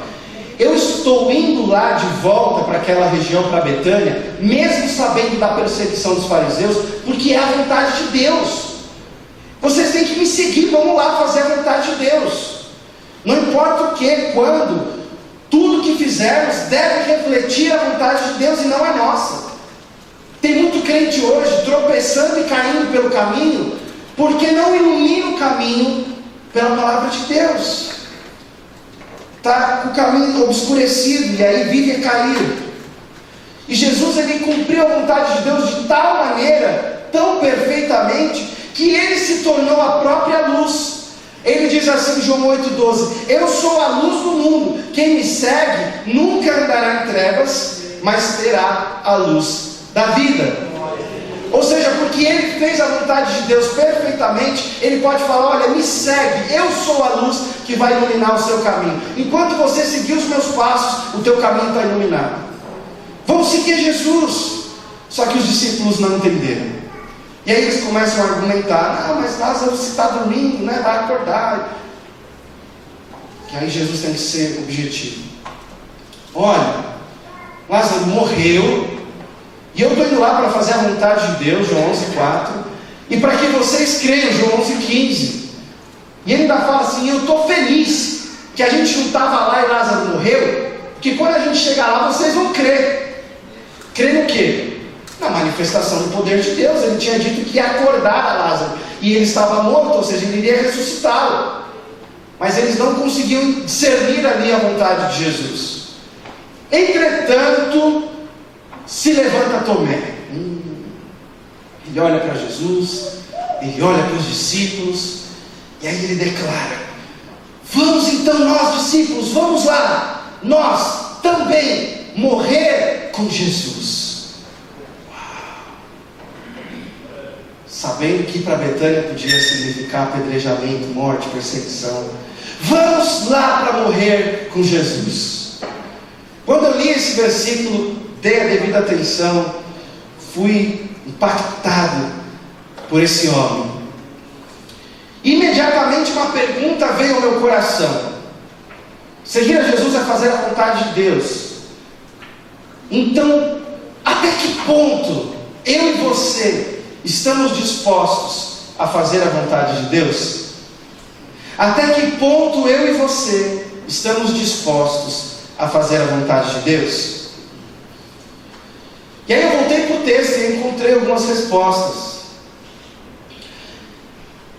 eu estou indo lá de volta para aquela região, para Betânia, mesmo sabendo da perseguição dos fariseus, porque é a vontade de Deus. Vocês têm que me seguir, vamos lá fazer a vontade de Deus. Não importa o que, quando, tudo que fizermos deve refletir a vontade de Deus e não a nossa. Tem muito crente hoje tropeçando e caindo pelo caminho, porque não ilumina o caminho pela palavra de Deus. Está com o caminho obscurecido e aí vive caído. E Jesus, ele cumpriu a vontade de Deus de tal maneira, tão perfeitamente, que ele se tornou a própria luz. Ele diz assim em João 8,12: eu sou a luz do mundo, quem me segue nunca andará em trevas, mas terá a luz da vida. Ou seja, porque ele fez a vontade de Deus perfeitamente, ele pode falar: olha, me segue, eu sou a luz que vai iluminar o seu caminho. Enquanto você seguir os meus passos, o teu caminho está iluminado. Vamos seguir Jesus. Só que os discípulos não entenderam. E aí eles começam a argumentar: não, mas Lázaro, se está dormindo, né, vai acordar. Que aí Jesus tem que ser objetivo. Olha, Lázaro morreu, e eu estou indo lá para fazer a vontade de Deus, João 11,4, e para que vocês creiam, João 11,15. E ele ainda fala assim: eu estou feliz que a gente não estava lá e Lázaro morreu, porque quando a gente chegar lá, vocês vão crer. Crer no quê? Na manifestação do poder de Deus. Ele tinha dito que ia acordar a Lázaro, e ele estava morto, ou seja, ele iria ressuscitá-lo. Mas eles não conseguiam discernir ali a vontade de Jesus. Entretanto, se levanta Tomé. Ele olha para Jesus, ele olha para os discípulos, e aí ele declara: vamos então nós, discípulos, vamos lá, nós também morrer com Jesus. Sabendo que ir para Betânia podia significar apedrejamento, morte, perseguição. Vamos lá para morrer com Jesus. Quando eu li esse versículo, dei a devida atenção, fui impactado por esse homem. Imediatamente uma pergunta veio ao meu coração: Seguir a Jesus é fazer a vontade de Deus. Então, até que ponto eu e você estamos dispostos a fazer a vontade de Deus? Até que ponto eu e você estamos dispostos a fazer a vontade de Deus? E aí eu voltei para o texto e encontrei algumas respostas.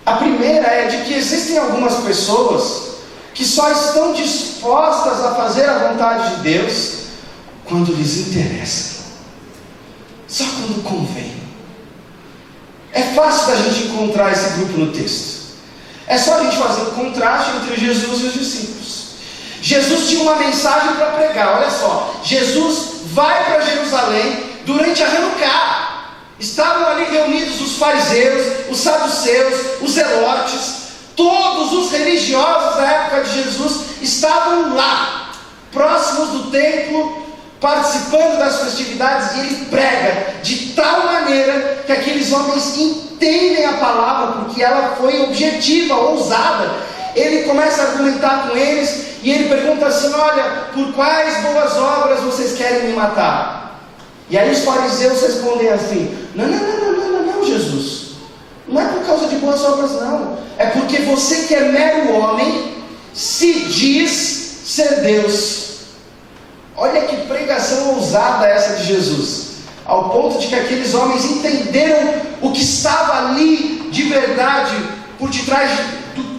A primeira é de que existem algumas pessoas que só estão dispostas a fazer a vontade de Deus quando lhes interessa, só quando convém. É fácil da gente encontrar esse grupo no texto. É só a gente fazer um contraste entre Jesus e os discípulos. Jesus tinha uma mensagem para pregar, olha só. Jesus vai para Jerusalém durante a Hanukkah. Estavam ali reunidos os fariseus, os saduceus, os zelotes, todos os religiosos da época de Jesus estavam lá, próximos do templo, participando das festividades, e ele prega de tal maneira que aqueles homens entendem a palavra, porque ela foi objetiva, ousada. Ele começa a argumentar com eles, e ele pergunta assim: olha, por quais boas obras vocês querem me matar? E aí os fariseus respondem assim: não, Jesus, não é por causa de boas obras não, é porque você que é mero homem, se diz ser Deus. Olha que pregação ousada essa de Jesus, ao ponto de que aqueles homens entenderam o que estava ali de verdade, por detrás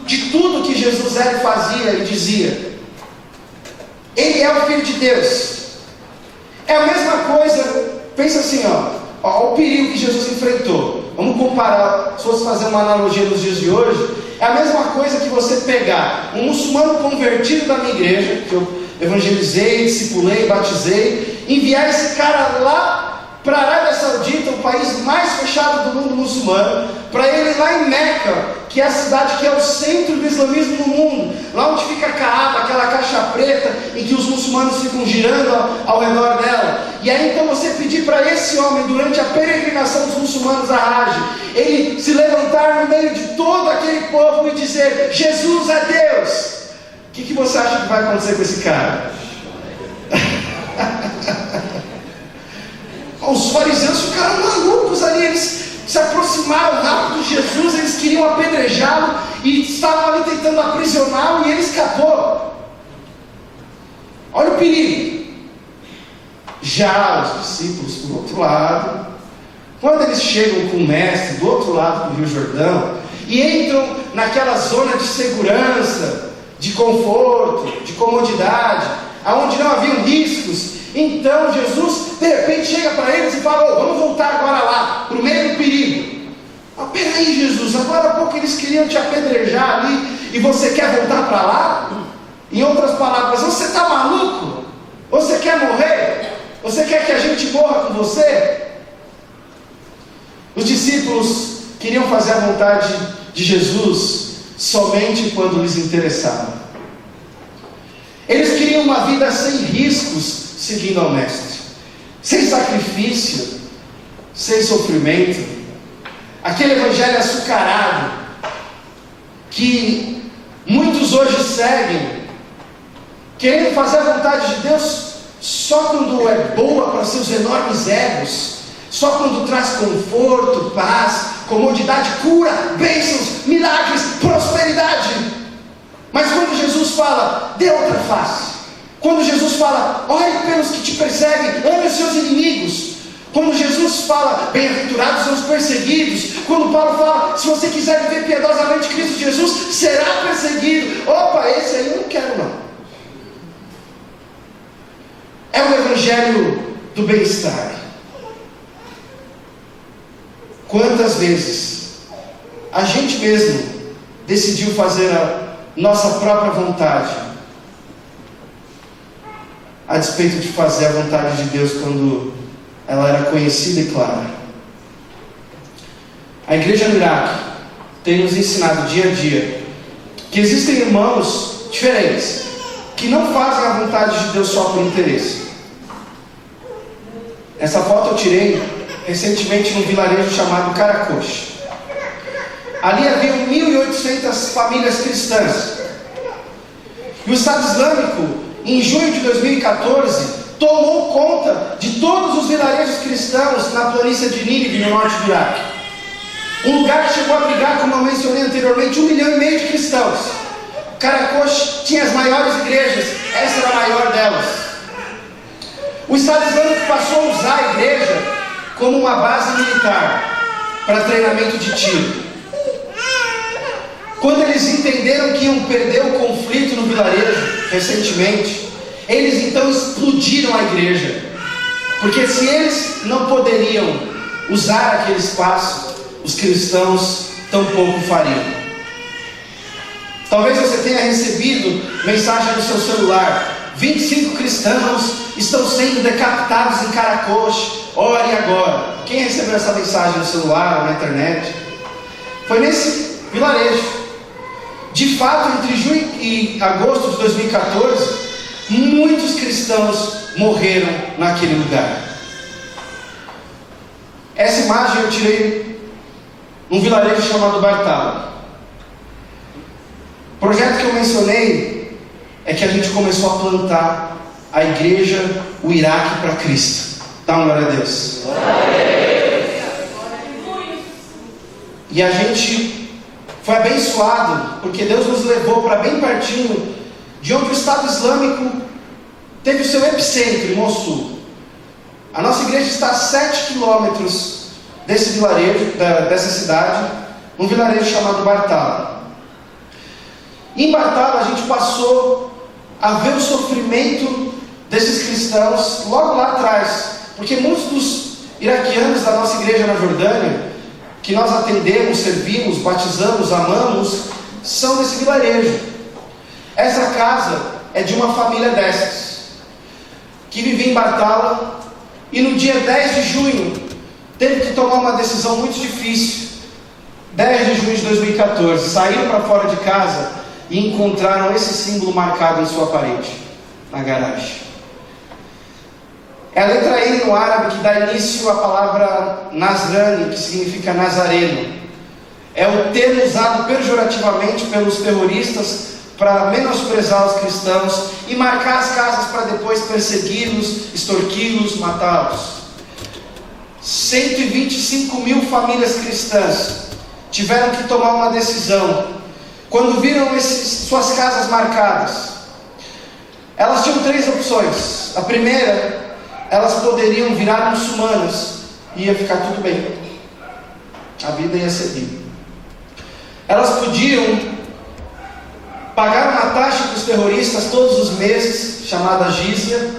de tudo que Jesus era e fazia e dizia. Ele é o Filho de Deus. É a mesma coisa, pensa assim, ó, o perigo que Jesus enfrentou. Vamos comparar, se fosse fazer uma analogia nos dias de hoje, é a mesma coisa que você pegar um muçulmano convertido da minha igreja, que eu evangelizei, discipulei, batizei, enviar esse cara lá para a Arábia Saudita, o país mais fechado do mundo muçulmano, para ele ir lá em Meca, que é a cidade que é o centro do islamismo no mundo, lá onde fica a Kaaba, aquela caixa preta em que os muçulmanos ficam girando ao redor dela. E aí então você pedir para esse homem, durante a peregrinação dos muçulmanos a Hajj, ele se levantar no meio de todo aquele povo e dizer: Jesus é Deus. O que você acha que vai acontecer com esse cara? Os fariseus ficaram malucos ali, eles se aproximaram rápido de Jesus, eles queriam apedrejá-lo e estavam ali tentando aprisioná-lo, e ele escapou. Olha o perigo. Já os discípulos, por outro lado, quando eles chegam com o mestre do outro lado do Rio Jordão e entram naquela zona de segurança, de conforto, de comodidade, aonde não haviam riscos, então Jesus de repente chega para eles e fala: vamos voltar agora lá, para o meio do perigo. Peraí, Jesus, agora há pouco eles queriam te apedrejar ali e você quer voltar para lá? Em outras palavras, você está maluco? Você quer morrer? Você quer que a gente morra com você? Os discípulos queriam fazer a vontade de Jesus somente quando lhes interessava. Eles queriam uma vida sem riscos, seguindo ao Mestre, sem sacrifício, sem sofrimento, aquele evangelho açucarado que muitos hoje seguem, querendo fazer a vontade de Deus só quando é boa para seus enormes egos, só quando traz conforto, paz, comodidade, cura, bênçãos, milagres, prosperidade. Mas quando Jesus fala: dê outra face, quando Jesus fala: ore pelos que te perseguem, ame os seus inimigos, quando Jesus fala: bem-aventurados são os perseguidos, quando Paulo fala: se você quiser viver piedosamente Cristo Jesus, será perseguido. Opa, esse aí eu não quero não. É o evangelho do bem-estar. Quantas vezes a gente mesmo decidiu fazer a nossa própria vontade, a despeito de fazer a vontade de Deus quando ela era conhecida e clara? A igreja no Iraque tem nos ensinado dia a dia que existem irmãos diferentes, que não fazem a vontade de Deus só por interesse. Essa foto eu tirei recentemente num vilarejo chamado Karakosh. Ali haviam 1.800 famílias cristãs. E o Estado Islâmico, em junho de 2014, tomou conta de todos os vilarejos cristãos na planície de Nínive, no norte do Iraque. Um lugar que chegou a abrigar, como eu mencionei anteriormente, 1,5 milhão de cristãos. Karakosh tinha as maiores igrejas, essa era a maior delas. O Estado Islâmico passou a usar a igreja como uma base militar para treinamento de tiro. Quando eles entenderam que iam perder o conflito no vilarejo, recentemente, eles então explodiram a igreja. Porque se eles não poderiam usar aquele espaço, os cristãos tampouco fariam. Talvez você tenha recebido mensagem no seu celular: 25 cristãos estão sendo decapitados em Karakosh, ore agora. Quem recebeu essa mensagem no celular ou na internet? Foi nesse vilarejo. De fato, entre junho e agosto de 2014, muitos cristãos morreram naquele lugar. Essa imagem eu tirei num vilarejo chamado Bartala. O projeto que eu mencionei é que a gente começou a plantar a igreja, o Iraque para Cristo. Dá uma glória a Deus. E a gente foi abençoado, porque Deus nos levou para bem pertinho de onde o Estado Islâmico teve o seu epicentro, em Mossul. A nossa igreja está a 7 quilômetros desse vilarejo, dessa cidade, um vilarejo chamado Bartala. Em Bartala a gente passou a ver o sofrimento desses cristãos logo lá atrás, porque muitos dos iraquianos da nossa igreja na Jordânia, que nós atendemos, servimos, batizamos, amamos, são desse vilarejo. Essa casa é de uma família dessas, que vivia em Bartala, e no dia 10 de junho, teve que tomar uma decisão muito difícil. 10 de junho de 2014, saíram para fora de casa e encontraram esse símbolo marcado em sua parede, na garagem. É a letra N no árabe que dá início à palavra Nasrani, que significa nazareno. É o termo usado pejorativamente pelos terroristas para menosprezar os cristãos e marcar as casas para depois persegui-los, extorquí-los, matá-los. 125 mil famílias cristãs tiveram que tomar uma decisão quando viram suas casas marcadas. Elas tinham 3 opções. A primeira, elas poderiam virar muçulmanas e ia ficar tudo bem, a vida ia seguir. Elas podiam pagar uma taxa para os terroristas todos os meses, chamada jizya,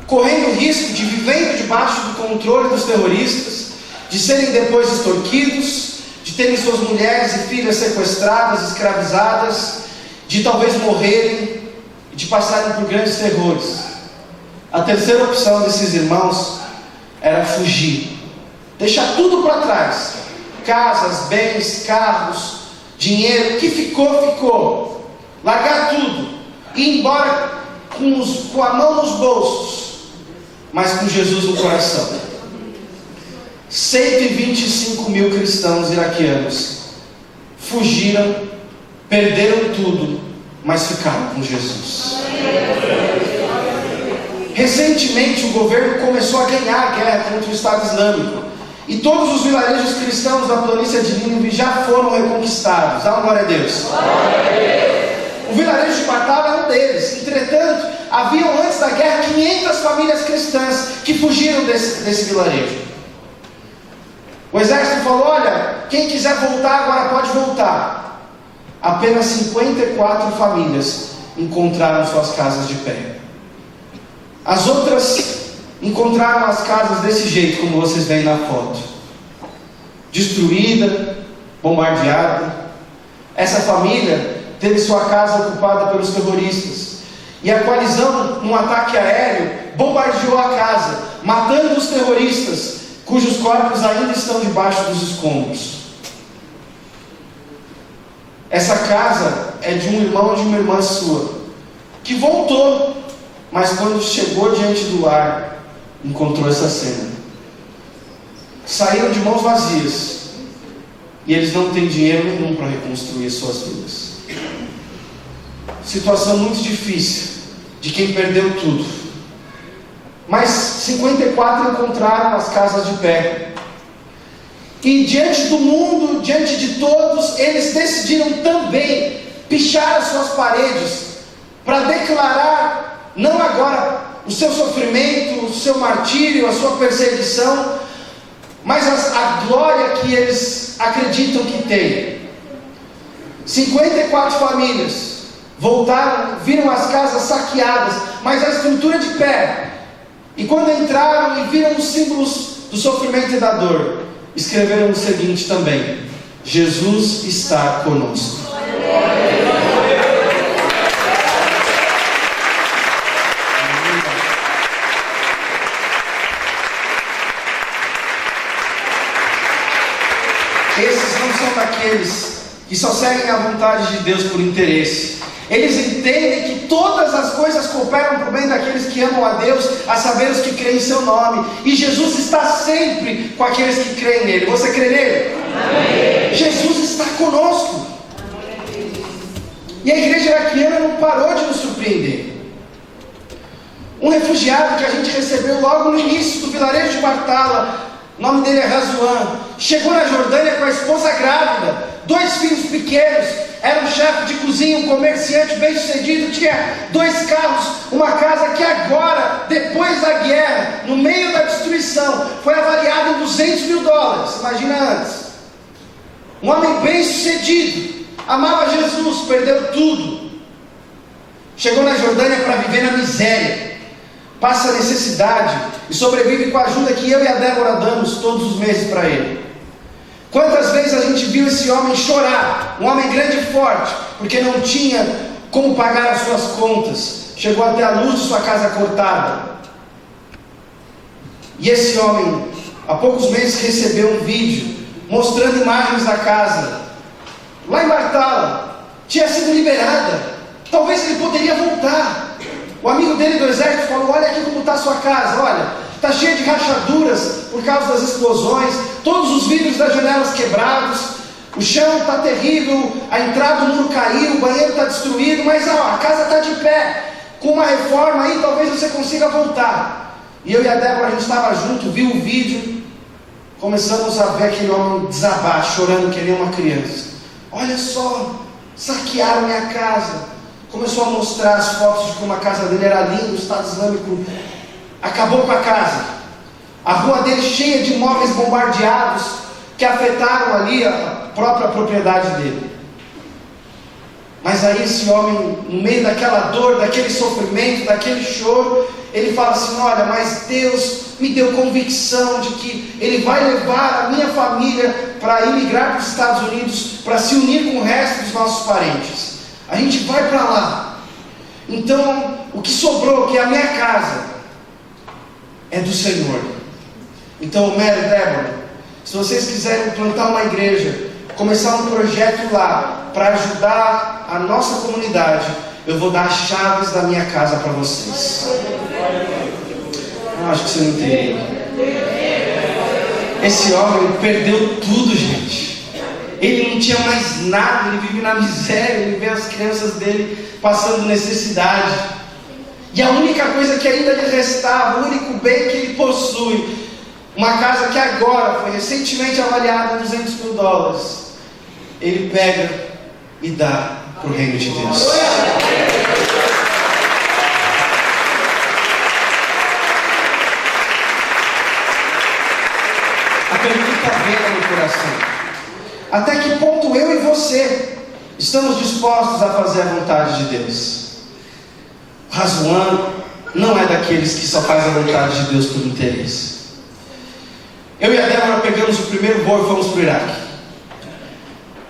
correndo o risco de, vivendo debaixo do controle dos terroristas, de serem depois extorquidos, de terem suas mulheres e filhas sequestradas, escravizadas, de talvez morrerem e de passarem por grandes terrores. A terceira opção desses irmãos era fugir, deixar tudo para trás: casas, bens, carros, dinheiro, o que ficou, largar tudo, ir embora com a mão nos bolsos, mas com Jesus no coração. 125 mil cristãos iraquianos fugiram, perderam tudo, mas ficaram com Jesus. Recentemente o governo começou a ganhar a guerra contra o Estado Islâmico, e todos os vilarejos cristãos da planície de Nínive já foram reconquistados. Dá uma glória a Deus. O vilarejo de Bartala é um deles. Entretanto, haviam antes da guerra 500 famílias cristãs que fugiram desse vilarejo. O exército falou: olha, quem quiser voltar agora pode voltar. Apenas 54 famílias encontraram suas casas de pé. As outras encontraram as casas desse jeito, como vocês veem na foto: destruída, bombardeada. Essa família teve sua casa ocupada pelos terroristas, e a coalizão, num ataque aéreo, bombardeou a casa, matando os terroristas, cujos corpos ainda estão debaixo dos escombros. Essa casa é de um irmão ou de uma irmã sua, que voltou, mas quando chegou diante do lar, encontrou essa cena. Saíram de mãos vazias, e eles não têm dinheiro nenhum para reconstruir suas vidas. situação muito difícil de quem perdeu tudo. Mas 54 encontraram as casas de pé. E diante do mundo, diante de todos, eles decidiram também pichar as suas paredes para declarar, não agora o seu sofrimento, o seu martírio, a sua perseguição, mas a glória que eles acreditam que tem. 54 famílias voltaram, viram as casas saqueadas, mas a estrutura de pé. E quando entraram e viram os símbolos do sofrimento e da dor, escreveram o seguinte também: Jesus está conosco. Esses não são daqueles que só seguem a vontade de Deus por interesse. Eles entendem que todas as coisas cooperam para o bem daqueles que amam a Deus, a saber, os que creem em seu nome. E Jesus está sempre com aqueles que creem nele. Você crê nele? Amém. Jesus está conosco. E a igreja iraquiana não parou de nos surpreender. Um refugiado que a gente recebeu logo no início do vilarejo de Bartala, o nome dele é Razuan, chegou na Jordânia com a esposa grávida, 2 filhos pequenos, era um chefe de cozinha, um comerciante bem sucedido, tinha 2 carros, uma casa que agora, depois da guerra, no meio da destruição, foi avaliada em $200 mil, imagina antes. Um homem bem sucedido, amava Jesus, perdeu tudo, chegou na Jordânia para viver na miséria, passa necessidade e sobrevive com a ajuda que eu e a Débora damos todos os meses para ele. Quantas vezes a gente viu esse homem chorar, um homem grande e forte, porque não tinha como pagar as suas contas, chegou até a luz de sua casa cortada. E esse homem, há poucos meses, recebeu um vídeo mostrando imagens da casa, lá em Bartala, tinha sido liberada, talvez ele poderia voltar. O amigo dele do exército falou: olha aqui como está a sua casa, olha, está cheia de rachaduras por causa das explosões, todos os vidros das janelas quebrados, o chão está terrível, a entrada do muro caiu, o banheiro está destruído, mas a casa está de pé, com uma reforma aí talvez você consiga voltar. E eu e a Débora, a gente estava junto, viu o vídeo, começamos a ver aquele homem desabar, chorando que nem uma criança. Olha só, saquearam minha casa. Começou a mostrar as fotos de como a casa dele era linda, o Estado Islâmico acabou com a casa. A rua dele cheia de móveis bombardeados que afetaram ali a própria propriedade dele. Mas aí esse homem, no meio daquela dor, daquele sofrimento, daquele choro, ele fala assim: olha, mas Deus me deu convicção de que Ele vai levar a minha família para emigrar para os Estados Unidos, para se unir com o resto dos nossos parentes. A gente vai para lá. Então, o que sobrou, que é a minha casa, é do Senhor. Então, Mary e Débora, se vocês quiserem plantar uma igreja, começar um projeto lá, para ajudar a nossa comunidade, eu vou dar as chaves da minha casa para vocês. Eu acho que você não entendeu. Esse homem perdeu tudo, gente. Ele não tinha mais nada, ele vive na miséria, ele vê as crianças dele passando necessidade. E a única coisa que ainda lhe restava, o único bem que ele possui, uma casa que agora foi recentemente avaliada em $200 mil, ele pega e dá para o reino de Deus. A pergunta vem no meu coração: até que ponto eu e você estamos dispostos a fazer a vontade de Deus? Razuan não é daqueles que só faz a vontade de Deus por interesse. Eu e a Débora pegamos o primeiro voo e fomos para o Iraque.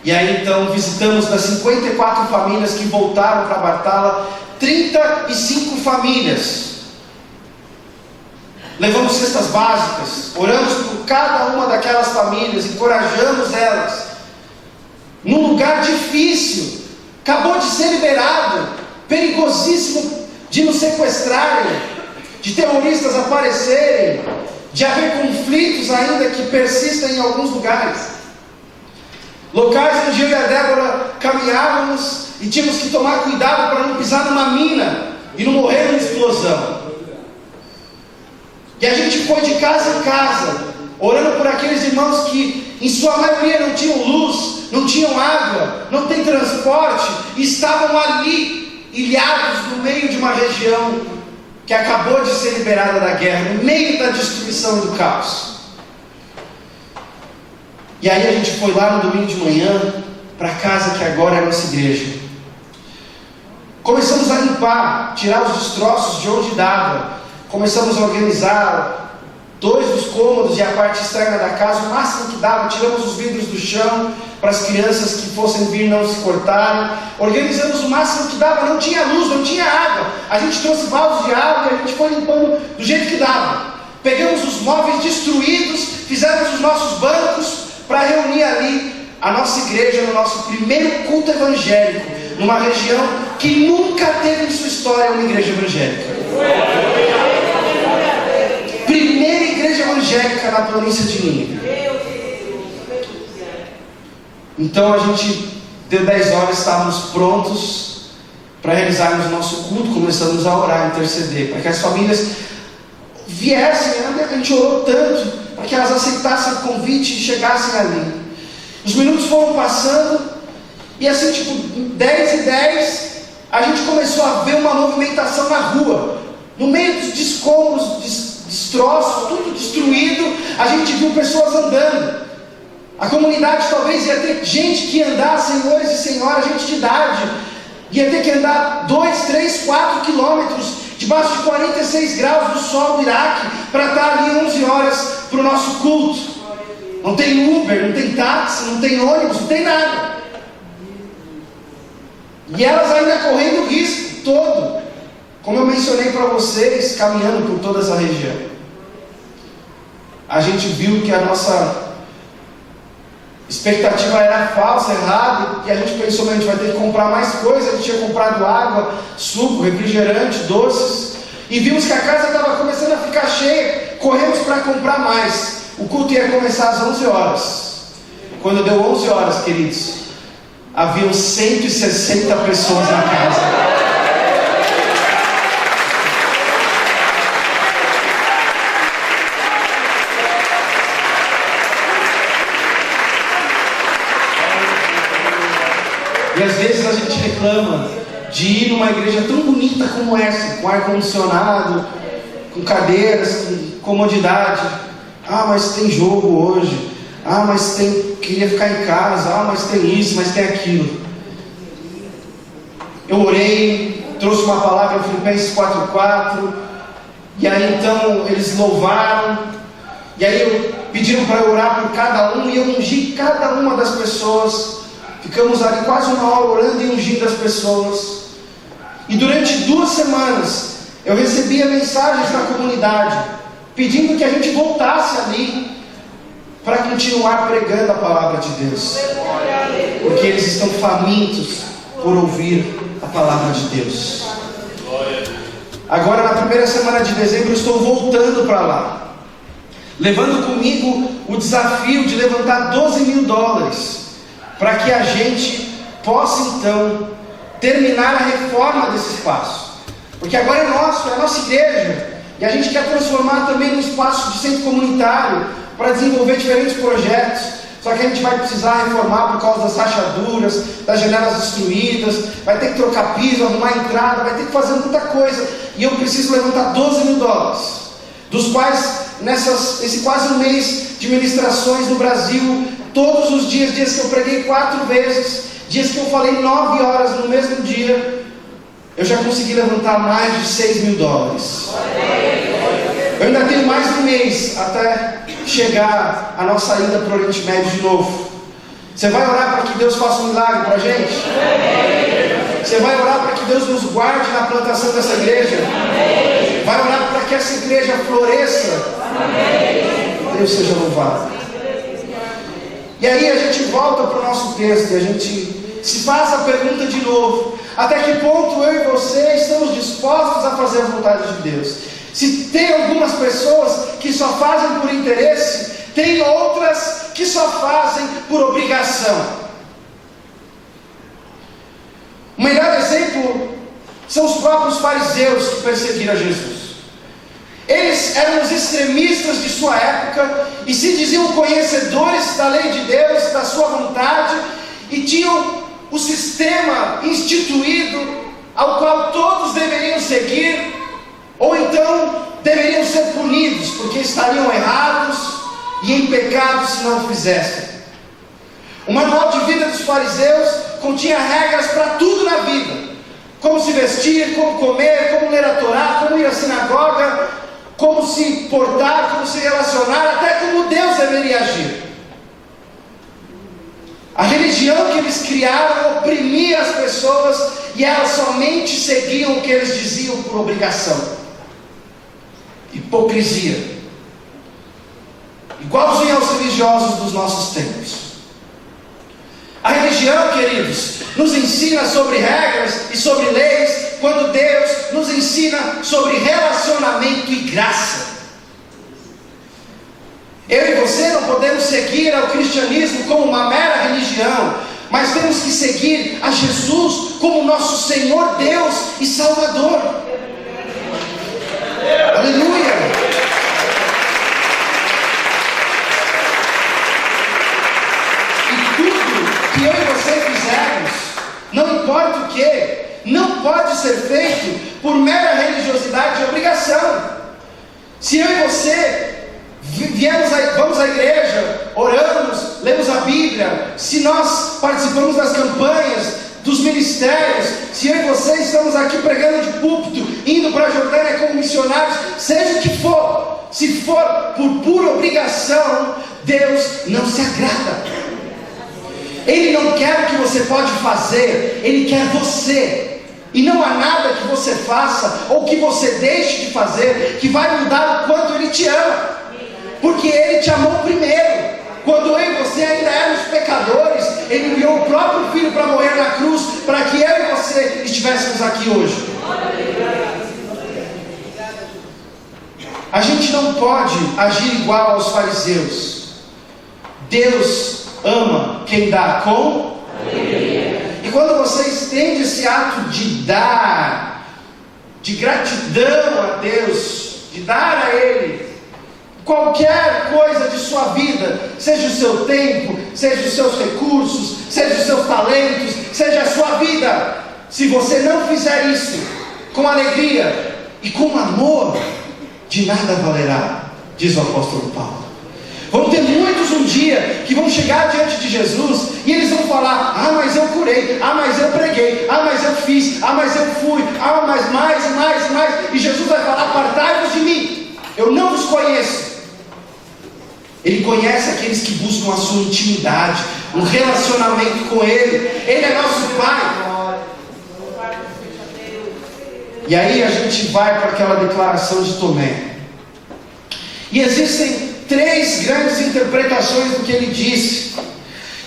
E aí então visitamos das 54 famílias que voltaram para Bartala, 35 famílias. Levamos cestas básicas, oramos por cada uma daquelas famílias, encorajamos elas. Num lugar difícil, acabou de ser liberado, perigosíssimo de nos sequestrarem, de terroristas aparecerem, de haver conflitos ainda que persistem em alguns lugares. Locais onde eu e a Débora caminhávamos e tínhamos que tomar cuidado para não pisar numa mina e não morrer numa explosão. E a gente foi de casa em casa, orando por aqueles irmãos que em sua maioria não tinham luz, não tinham água, não tem transporte, e estavam ali, ilhados no meio de uma região que acabou de ser liberada da guerra, no meio da destruição e do caos. E aí a gente foi lá no domingo de manhã, para a casa que agora é a nossa igreja. Começamos a limpar, tirar os destroços de onde dava. Começamos a organizar 2 dos cômodos e a parte externa da casa, o máximo que dava. Tiramos os vidros do chão, para as crianças que fossem vir não se cortarem. Organizamos o máximo que dava, não tinha luz, não tinha água. A gente trouxe baldes de água e a gente foi limpando do jeito que dava. Pegamos os móveis destruídos, fizemos os nossos bancos para reunir ali a nossa igreja no nosso primeiro culto evangélico, numa região que nunca teve em sua história uma igreja evangélica. Primeira igreja evangélica na província de Nínive. Então a gente deu 10 horas, estávamos prontos para realizarmos o nosso culto. Começamos a orar, a interceder, para que as famílias viessem. A gente orou tanto para que elas aceitassem o convite e chegassem ali. Os minutos foram passando, e assim, tipo, 10:10, a gente começou a ver uma movimentação na rua, no meio dos escombros, destroços, tudo destruído. A gente viu pessoas andando. A comunidade talvez ia ter gente que ia andar, senhores e senhoras, gente de idade, ia ter que andar 2, 3, 4 quilômetros, debaixo de 46 graus do sol do Iraque, para estar ali 11 horas para o nosso culto. Não tem Uber, não tem táxi, não tem ônibus, não tem nada. E elas ainda correndo o risco todo, como eu mencionei para vocês, caminhando por toda essa região. A gente viu que a nossa expectativa era falsa, errada, e a gente pensou, a gente vai ter que comprar mais coisas. A gente tinha comprado água, suco, refrigerante, doces, e vimos que a casa estava começando a ficar cheia. Corremos para comprar mais. O culto ia começar às 11 horas. Quando deu 11 horas, queridos, haviam 160 pessoas na casa. E às vezes a gente reclama de ir numa igreja tão bonita como essa, com ar-condicionado, com cadeiras, com comodidade. Ah, mas tem jogo hoje. Ah, mas queria ficar em casa. Ah, mas tem isso, mas tem aquilo. Eu orei, trouxe uma palavra em Filipenses 4:4. E aí então eles louvaram. E aí pediram para eu orar por cada um, e eu ungi cada uma das pessoas. Ficamos ali quase 1 hora orando e ungindo as pessoas. E durante 2 semanas eu recebia mensagens da comunidade pedindo que a gente voltasse ali para continuar pregando a palavra de Deus, porque eles estão famintos por ouvir a palavra de Deus. Agora, na primeira semana de dezembro, eu estou voltando para lá, levando comigo o desafio de levantar $12.000 para que a gente possa então terminar a reforma desse espaço, porque agora é nosso, é a nossa igreja. E a gente quer transformar também num espaço de centro comunitário para desenvolver diferentes projetos. Só que a gente vai precisar reformar por causa das rachaduras, das janelas destruídas, vai ter que trocar piso, arrumar a entrada, vai ter que fazer muita coisa. E eu preciso levantar $12.000, dos quais, esse quase 1 mês de ministrações no Brasil, todos os dias que eu preguei 4 vezes, dias que eu falei 9 horas no mesmo dia, eu já consegui levantar mais de $6.000. Eu ainda tenho mais de 1 mês até chegar a nossa ida para o Oriente Médio de novo. Você vai orar para que Deus faça um milagre para a gente? Você vai orar para que Deus nos guarde na plantação dessa igreja? Vai orar para que essa igreja floresça? Deus seja louvado. E aí a gente volta para o nosso texto e a gente se faz a pergunta de novo: até que ponto eu e você estamos dispostos a fazer a vontade de Deus? Se tem algumas pessoas que só fazem por interesse, tem outras que só fazem por obrigação. são os próprios fariseus que perseguiram Jesus. Eles eram os extremistas de sua época e se diziam conhecedores da lei de Deus, da sua vontade, e tinham o sistema instituído ao qual todos deveriam seguir, ou então deveriam ser punidos, porque estariam errados e em pecado se não o fizessem. O manual de vida dos fariseus continha regras para tudo na vida: como se vestir, como comer, como ler a Torá, como ir à sinagoga, como se portar, como se relacionar, até como Deus deveria agir. A religião que eles criaram oprimia as pessoas e elas somente seguiam o que eles diziam por obrigação. Hipocrisia, igualzinho aos religiosos dos nossos tempos. A religião, queridos, nos ensina sobre regras e sobre leis, quando Deus nos ensina sobre relacionamento e graça. Eu e você não podemos seguir ao cristianismo como uma mera religião, mas temos que seguir a Jesus como nosso Senhor, Deus e Salvador. Aleluia! E tudo que eu e você fizermos, não importa o que, não pode ser feito por mera religiosidade e obrigação. Se eu e você vamos à igreja, oramos, lemos a Bíblia, se nós participamos das campanhas, dos ministérios, se eu e você estamos aqui pregando de púlpito, indo para a Jordânia como missionários, seja o que for, se for por pura obrigação, Deus não se agrada. Ele não quer o que você pode fazer, Ele quer você. E não há nada que você faça ou que você deixe de fazer que vai mudar o quanto Ele te ama, porque Ele te amou primeiro. Quando eu e você ainda éramos pecadores, Ele enviou o próprio Filho para morrer na cruz, para que eu e você estivéssemos aqui hoje. A gente não pode agir igual aos fariseus. Deus ama quem dá com alegria. E quando você estende esse ato de dar, de gratidão a Deus, de dar a Ele qualquer coisa de sua vida, seja o seu tempo, seja os seus recursos, seja os seus talentos, seja a sua vida, se você não fizer isso com alegria e com amor, de nada valerá, diz o apóstolo Paulo. Vão ter muitos um dia que vão chegar diante de Jesus e eles vão falar: ah, mas eu curei, ah, mas eu preguei, ah, mas eu fiz, ah, mas eu fui, ah, mas mais, e Jesus vai falar: apartai-vos de mim, eu não vos conheço. Ele conhece aqueles que buscam a sua intimidade, um relacionamento com Ele. Ele é nosso Pai. E aí a gente vai para aquela declaração de Tomé. E existem 3 grandes interpretações do que ele disse.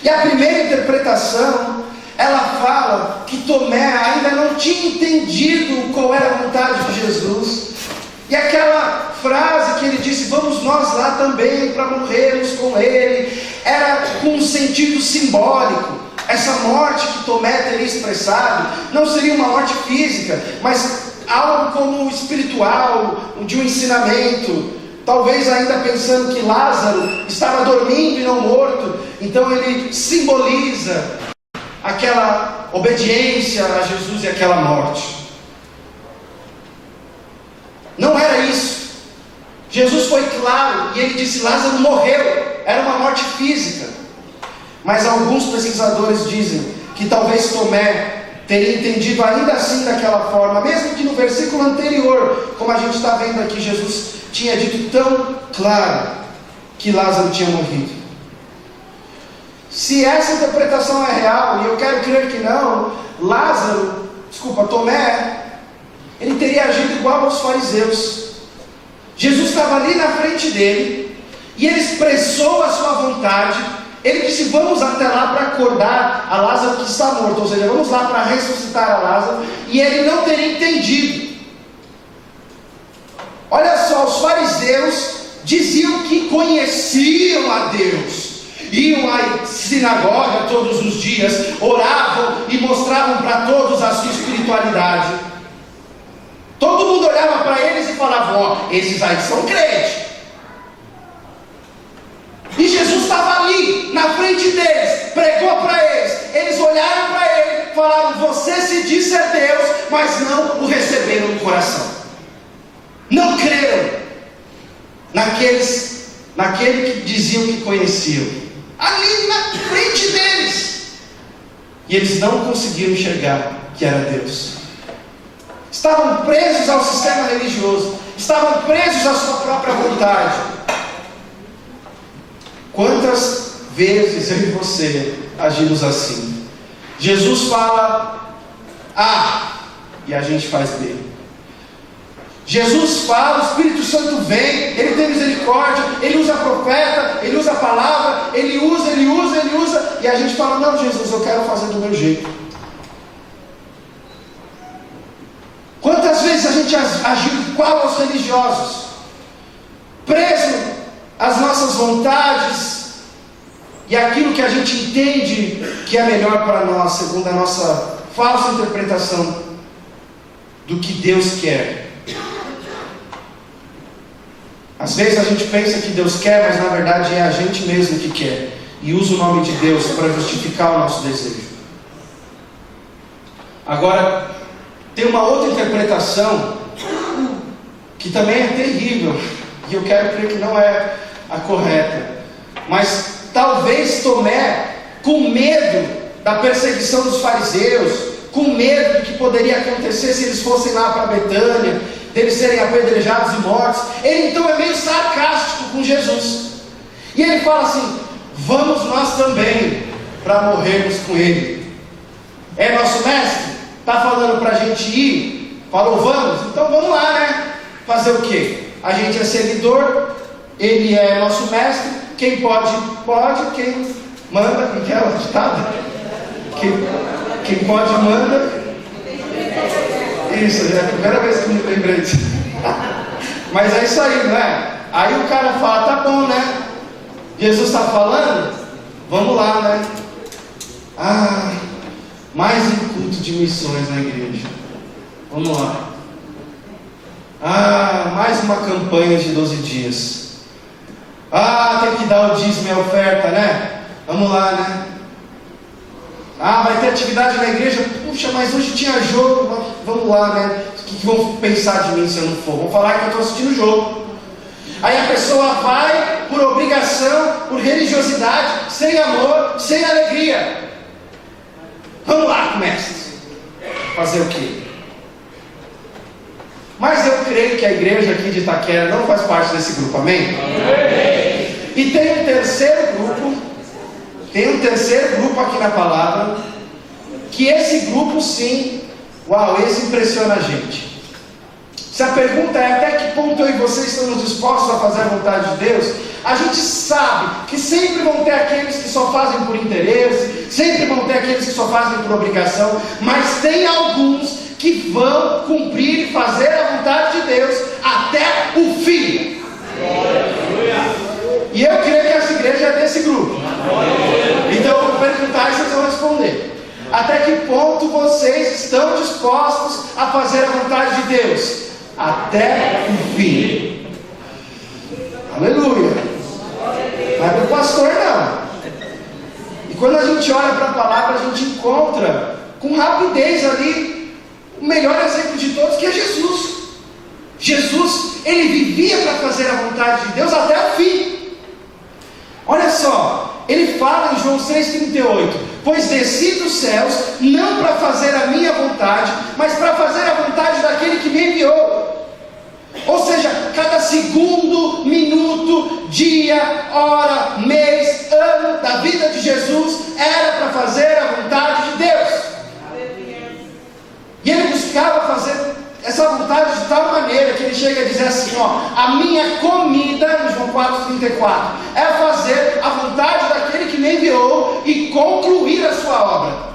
E a primeira interpretação, ela fala que Tomé ainda não tinha entendido qual era a vontade de Jesus. E aquela frase que ele disse: vamos nós lá também para morrermos com ele, era com um sentido simbólico. Essa morte que Tomé teria expressado não seria uma morte física, mas algo como espiritual, de um ensinamento. Talvez ainda pensando que Lázaro estava dormindo e não morto. Então ele simboliza aquela obediência a Jesus e aquela morte. Não era isso. Jesus foi claro e ele disse: Lázaro morreu. Era uma morte física. Mas alguns pesquisadores dizem que talvez Tomé teria entendido ainda assim daquela forma, mesmo que no versículo anterior, como a gente está vendo aqui, Jesus tinha dito tão claro que Lázaro tinha morrido. Se essa interpretação é real, e eu quero crer que não, Tomé, ele teria agido igual aos fariseus. Jesus estava ali na frente dele, e ele expressou a sua vontade. Ele disse: vamos até lá para acordar a Lázaro que está morto, ou seja, vamos lá para ressuscitar a Lázaro, e ele não teria entendido. Olha só, os fariseus diziam que conheciam a Deus, iam à sinagoga todos os dias, oravam e mostravam para todos a sua espiritualidade. Todo mundo olhava para eles e falava: ó, esses aí são crentes. E Jesus estava ali, na frente deles, pregou para eles. Eles olharam para ele, falaram: você se diz ser Deus, mas não o receberam no coração. Não creram naquele que diziam que conheciam, ali na frente deles. E eles não conseguiram enxergar que era Deus. Estavam presos ao sistema religioso, estavam presos à sua própria vontade. Quantas vezes eu e você agimos assim? Jesus fala A e a gente faz B. Jesus fala, o Espírito Santo vem, Ele tem misericórdia, Ele usa profeta, Ele usa a palavra, Ele usa, e a gente fala: não, Jesus, eu quero fazer do meu jeito. Quantas vezes a gente agiu igual aos religiosos, preso às nossas vontades e aquilo que a gente entende que é melhor para nós, segundo a nossa falsa interpretação do que Deus quer. Às vezes a gente pensa que Deus quer, mas na verdade é a gente mesmo que quer, e usa o nome de Deus para justificar o nosso desejo. Agora, tem uma outra interpretação que também é terrível, e eu quero crer que não é a correta, mas talvez Tomé, com medo da perseguição dos fariseus, com medo do que poderia acontecer se eles fossem lá para Betânia, deles serem apedrejados e mortos, ele então é meio sarcástico com Jesus, e ele fala assim: vamos nós também para morrermos com ele. É nosso mestre, está falando para a gente ir, falou vamos, então vamos lá, né? Fazer o quê? A gente é seguidor, ele é nosso mestre, quem pode, quem manda, quem quer o ditado? Quem pode, manda. Isso, é a primeira vez que eu me lembrei disso. Mas é isso aí, não é? Aí o cara fala: tá bom, né? Jesus está falando, vamos lá, né? Mais um culto de missões na igreja. Vamos lá. Mais uma campanha de 12 dias. Tem que dar o dízimo e a oferta, né? Vamos lá, né? Vai ter atividade na igreja. Puxa, mas hoje tinha jogo. Vamos lá, né? O que vão pensar de mim se eu não for? Vão falar que eu estou assistindo o jogo. Aí a pessoa vai por obrigação, por religiosidade, sem amor, sem alegria. Vamos lá, mestre. Fazer o quê? Mas eu creio que a igreja aqui de Itaquera não faz parte desse grupo, amém? Amém. E tem um terceiro grupo aqui na palavra, que esse grupo sim, esse impressiona a gente. Se a pergunta é até que ponto eu e vocês estamos dispostos a fazer a vontade de Deus, a gente sabe que sempre vão ter aqueles que só fazem por interesse, sempre vão ter aqueles que só fazem por obrigação, mas tem alguns que vão cumprir e fazer a vontade de Deus até o fim. E eu creio que essa igreja é desse grupo. Então eu vou perguntar e vocês vão responder. Até que ponto vocês estão dispostos a fazer a vontade de Deus? Até o fim. Aleluia. Não é para o pastor, não. E quando a gente olha para a palavra, a gente encontra com rapidez ali o melhor exemplo de todos, que é Jesus. Jesus, ele vivia para fazer a vontade de Deus até o fim. Olha só, ele fala em João 6,38: pois desci dos céus, não para fazer a minha vontade, mas para fazer a vontade daquele que me enviou. Ou seja, cada segundo, minuto, dia, hora, mês, ano da vida de Jesus era para fazer a vontade de Deus. E ele buscava fazer essa vontade de tal maneira que ele chega a dizer assim: a minha comida, em João 4,34, é fazer a vontade daquele que me enviou e concluir a sua obra.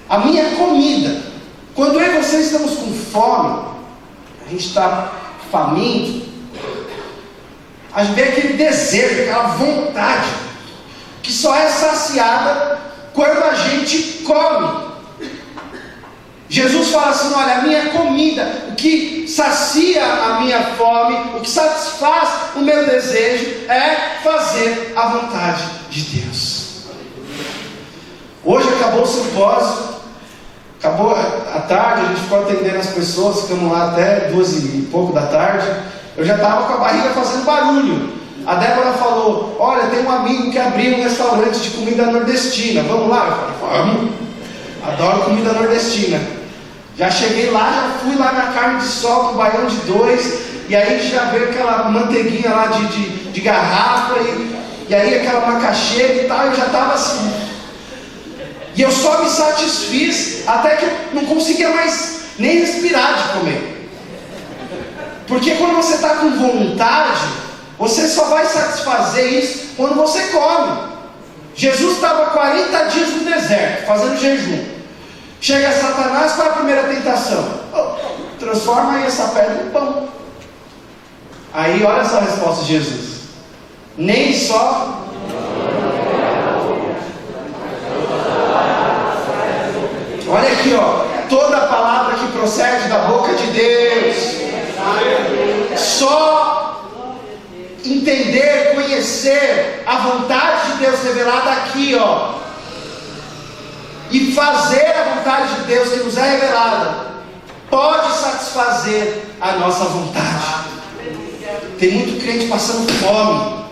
A minha comida. Quando eu e você estamos com fome, a gente está faminto, a gente vê aquele desejo, aquela vontade, que só é saciada quando a gente come. Jesus fala assim: olha, a minha comida, o que sacia a minha fome, o que satisfaz o meu desejo, é fazer a vontade de Deus. Hoje acabou o simpósio, acabou a tarde, a gente ficou atendendo as pessoas, ficamos lá até 2 e pouco da tarde. Eu já estava com a barriga fazendo barulho. A Débora falou: olha, tem um amigo que abriu um restaurante de comida nordestina, vamos lá? Eu falei: vamos, adoro comida nordestina. Já cheguei lá, já fui lá na carne de sol com baião de 2, e aí já veio aquela manteiguinha lá de garrafa, e aí aquela macaxeira e tal, eu já estava assim. E eu só me satisfiz até que eu não conseguia mais nem respirar de comer. Porque quando você está com vontade, você só vai satisfazer isso quando você come. Jesus estava 40 dias no deserto, fazendo jejum. Chega Satanás, qual é a primeira tentação? Transforma aí essa pedra em pão. Aí olha só a resposta de Jesus: nem só. Olha aqui, ó, toda a palavra que procede da boca de Deus. Só entender, conhecer a vontade de Deus revelada aqui, ó, e fazer a vontade de Deus que nos é revelada, pode satisfazer a nossa vontade. Tem muito crente passando fome,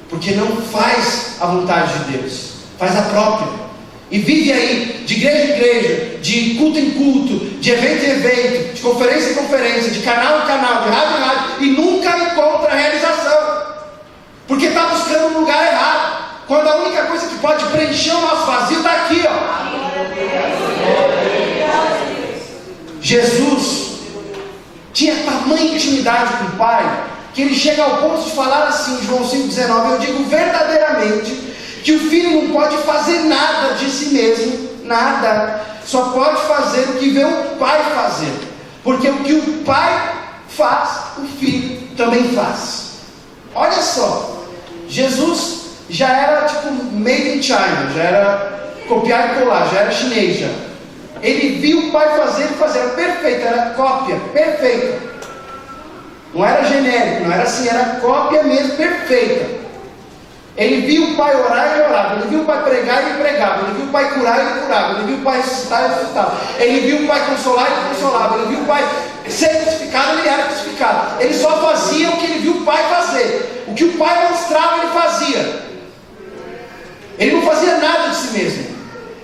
porque não faz a vontade de Deus, faz a própria. E vive aí, de igreja em igreja, de culto em culto, de evento em evento, de conferência em conferência, de canal em canal, de rádio em rádio, e nunca encontra realização, porque está buscando um lugar errado, quando a única coisa que pode preencher o nosso vazio está aqui, ó. Jesus tinha tamanha intimidade com o Pai, que ele chega ao ponto de falar assim, João 5,19: eu digo verdadeiramente que o Filho não pode fazer nada de si mesmo, nada, só pode fazer o que vê o Pai fazer, porque o que o Pai faz, o Filho também faz. Olha só, Jesus já era tipo made in China, já era copiar e colar, já era chinês já. Ele viu o Pai fazer, ele fazia, era perfeito, era cópia, perfeita. Não era genérico, não era assim, era cópia mesmo, perfeita. Ele viu o Pai orar, ele orava. Ele viu o Pai pregar, ele pregava. Ele viu o Pai curar, ele curava. Ele viu o Pai ressuscitar, ele ressuscitava. Ele viu o Pai consolar, ele consolava. Ele viu o Pai ser crucificado, ele era crucificado. Ele só fazia o que ele viu o Pai fazer. O que o Pai mostrava, ele fazia. Ele não fazia nada de si mesmo,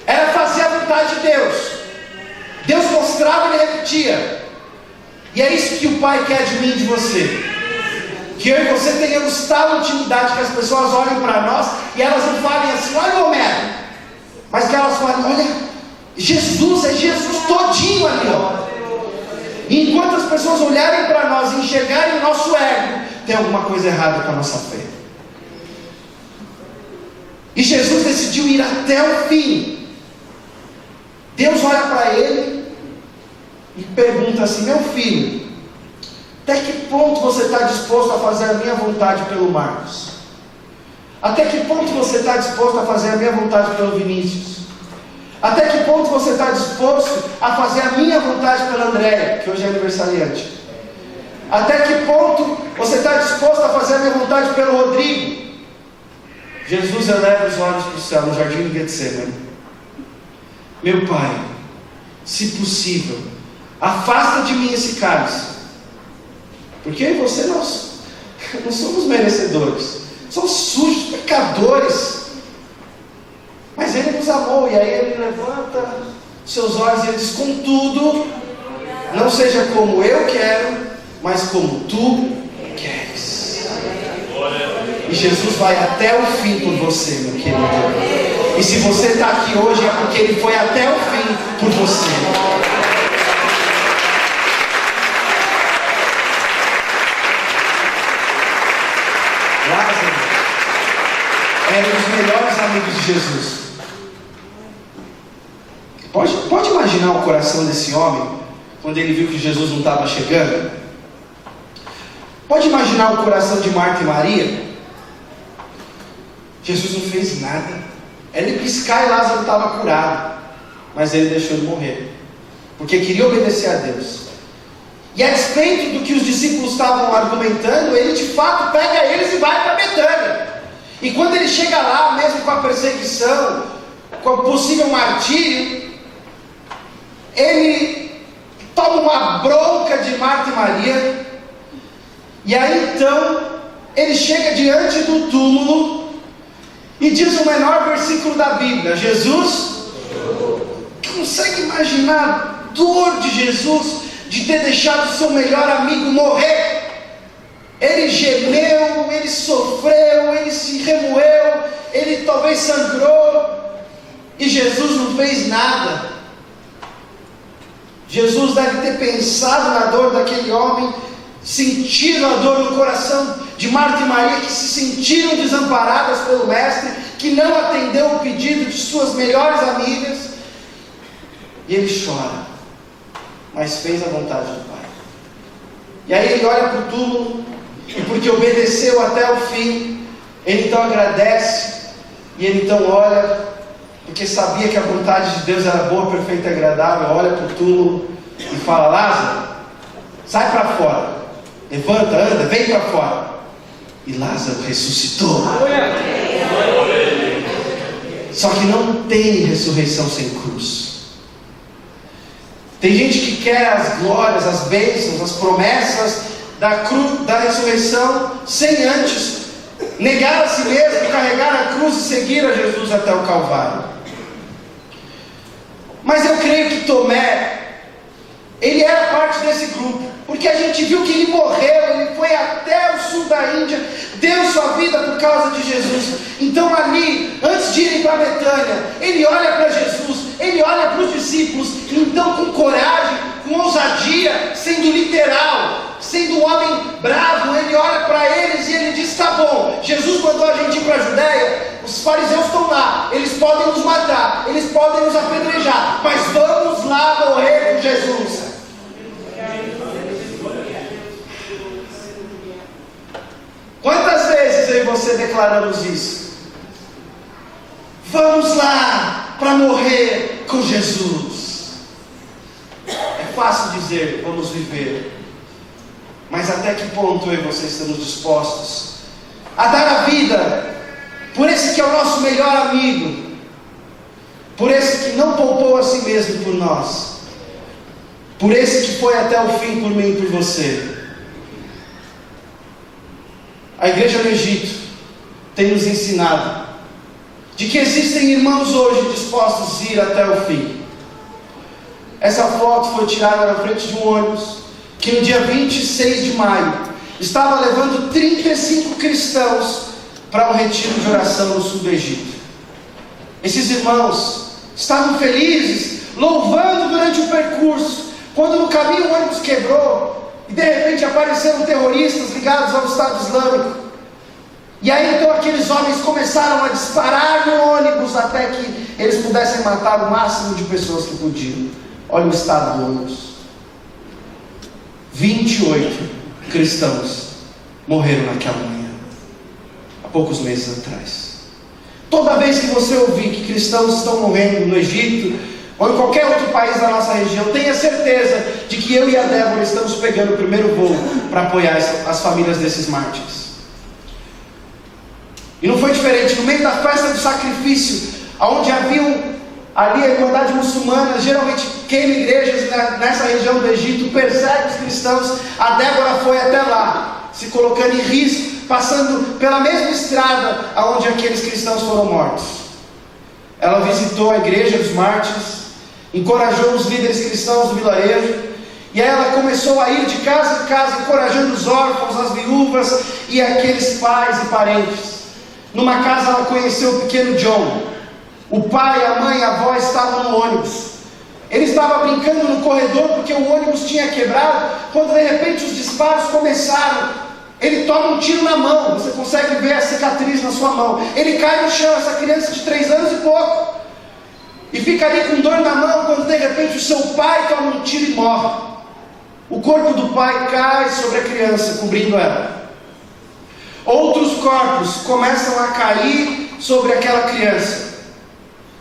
era fazer a vontade de Deus. Deus mostrava, ele repetia. E é isso que o Pai quer de mim e de você, que eu e você tenhamos tal intimidade, que as pessoas olhem para nós e elas não falem assim: olha o Homero, mas que elas falem: olha, Jesus, é Jesus todinho ali, ó. E enquanto as pessoas olharem para nós e enxergarem o nosso ego, tem alguma coisa errada com a nossa fé. E Jesus decidiu ir até o fim. Deus olha para ele e pergunta assim: meu filho, até que ponto você está disposto a fazer a minha vontade pelo Marcos? Até que ponto você está disposto a fazer a minha vontade pelo Vinícius? Até que ponto você está disposto a fazer a minha vontade pela Andréia, que hoje é aniversariante? Até que ponto você está disposto a fazer a minha vontade pelo Rodrigo? Jesus eleva os olhos para o céu no jardim de Getsemane: meu Pai, se possível, afasta de mim esse cálice, porque eu e você nós não somos merecedores, somos sujos, pecadores, mas Ele nos amou. E aí Ele levanta seus olhos e Ele diz: contudo, não seja como eu quero, mas como tu queres. E Jesus vai até o fim por você, meu querido. E se você está aqui hoje é porque Ele foi até o fim por você. Lázaro era um dos melhores amigos de Jesus. Pode imaginar o coração desse homem quando ele viu que Jesus não estava chegando? Pode imaginar o coração de Marta e Maria? Jesus não fez nada. Ele piscar e Lázaro estava curado, mas ele deixou ele morrer. porque queria obedecer a Deus. E a despeito do que os discípulos estavam argumentando, ele de fato pega eles e vai para Betânia. E quando ele chega lá, mesmo com a perseguição, com o possível martírio, ele toma uma bronca de Marta e Maria. E aí então, ele chega diante do túmulo e diz o menor versículo da Bíblia: Jesus, consegue imaginar a dor de Jesus de ter deixado seu melhor amigo morrer? Ele gemeu, ele sofreu, ele se remoeu, ele talvez sangrou, e Jesus não fez nada. Jesus deve ter pensado na dor daquele homem, sentido a dor no coração de Marta e Maria, que se sentiram desamparadas pelo Mestre, que não atendeu o pedido de suas melhores amigas, e ele chora, mas fez a vontade do Pai. E aí ele olha para o túmulo, e porque obedeceu até o fim, ele então agradece, e ele então olha, porque sabia que a vontade de Deus era boa, perfeita e agradável, olha para o túmulo e fala: Lázaro, sai para fora, levanta, anda, vem para fora. E Lázaro ressuscitou. Só que não tem ressurreição sem cruz. Tem gente que quer as glórias, as bênçãos, as promessas da ressurreição, sem antes negar a si mesmo, carregar a cruz e seguir a Jesus até o Calvário. Mas eu creio que Tomé, ele era parte desse grupo, porque a gente viu que ele morreu, ele foi até o sul da Índia, deu sua vida por causa de Jesus. Então ali, antes de irem para Betânia, ele olha para Jesus, ele olha para os discípulos, e então com coragem, com ousadia, sendo literal, sendo um homem bravo, ele olha para eles e ele diz: tá bom, Jesus mandou a gente ir para a Judéia, os fariseus estão lá, eles podem nos matar, eles podem nos apedrejar, mas vamos lá morrer com Jesus. Quantas vezes eu e você declaramos isso? Vamos lá para morrer com Jesus. É fácil dizer, vamos viver, mas até que ponto eu e você estamos dispostos a dar a vida por esse que é o nosso melhor amigo, por esse que não poupou a si mesmo por nós, por esse que foi até o fim por mim e por você? A igreja no Egito tem nos ensinado de que existem irmãos hoje dispostos a ir até o fim. Essa foto foi tirada na frente de um ônibus que no dia 26 de maio estava levando 35 cristãos para um retiro de oração no sul do Egito. Esses irmãos estavam felizes, louvando durante o percurso, quando no caminho o ônibus quebrou e de repente apareceram terroristas ligados ao Estado Islâmico. E aí então aqueles homens começaram a disparar no ônibus até que eles pudessem matar o máximo de pessoas que podiam. Olha o estado do ônibus. 28 cristãos morreram naquela manhã, há poucos meses atrás. Toda vez que você ouvir que cristãos estão morrendo no Egito ou em qualquer outro país da nossa região, tenha certeza de que eu e a Débora estamos pegando o primeiro voo para apoiar as famílias desses mártires. E não foi diferente. No meio da festa do sacrifício, onde haviam ali a Irmandade Muçulmana, geralmente queima igrejas nessa região do Egito, persegue os cristãos, a Débora foi até lá, se colocando em risco, passando pela mesma estrada onde aqueles cristãos foram mortos. Ela visitou a igreja dos mártires, encorajou os líderes cristãos do vilarejo, e aí ela começou a ir de casa em casa, encorajando os órfãos, as viúvas e aqueles pais e parentes. Numa casa ela conheceu o pequeno John. O pai, a mãe e a avó estavam no ônibus. Ele estava brincando no corredor porque o ônibus tinha quebrado, quando de repente os disparos começaram. Ele toma um tiro na mão, você consegue ver a cicatriz na sua mão. Ele cai no chão, essa criança de 3 anos e pouco, e fica ali com dor na mão, quando de repente o seu pai toma um tiro e morre. O corpo do pai cai sobre a criança, cobrindo ela. Outros corpos começam a cair sobre aquela criança,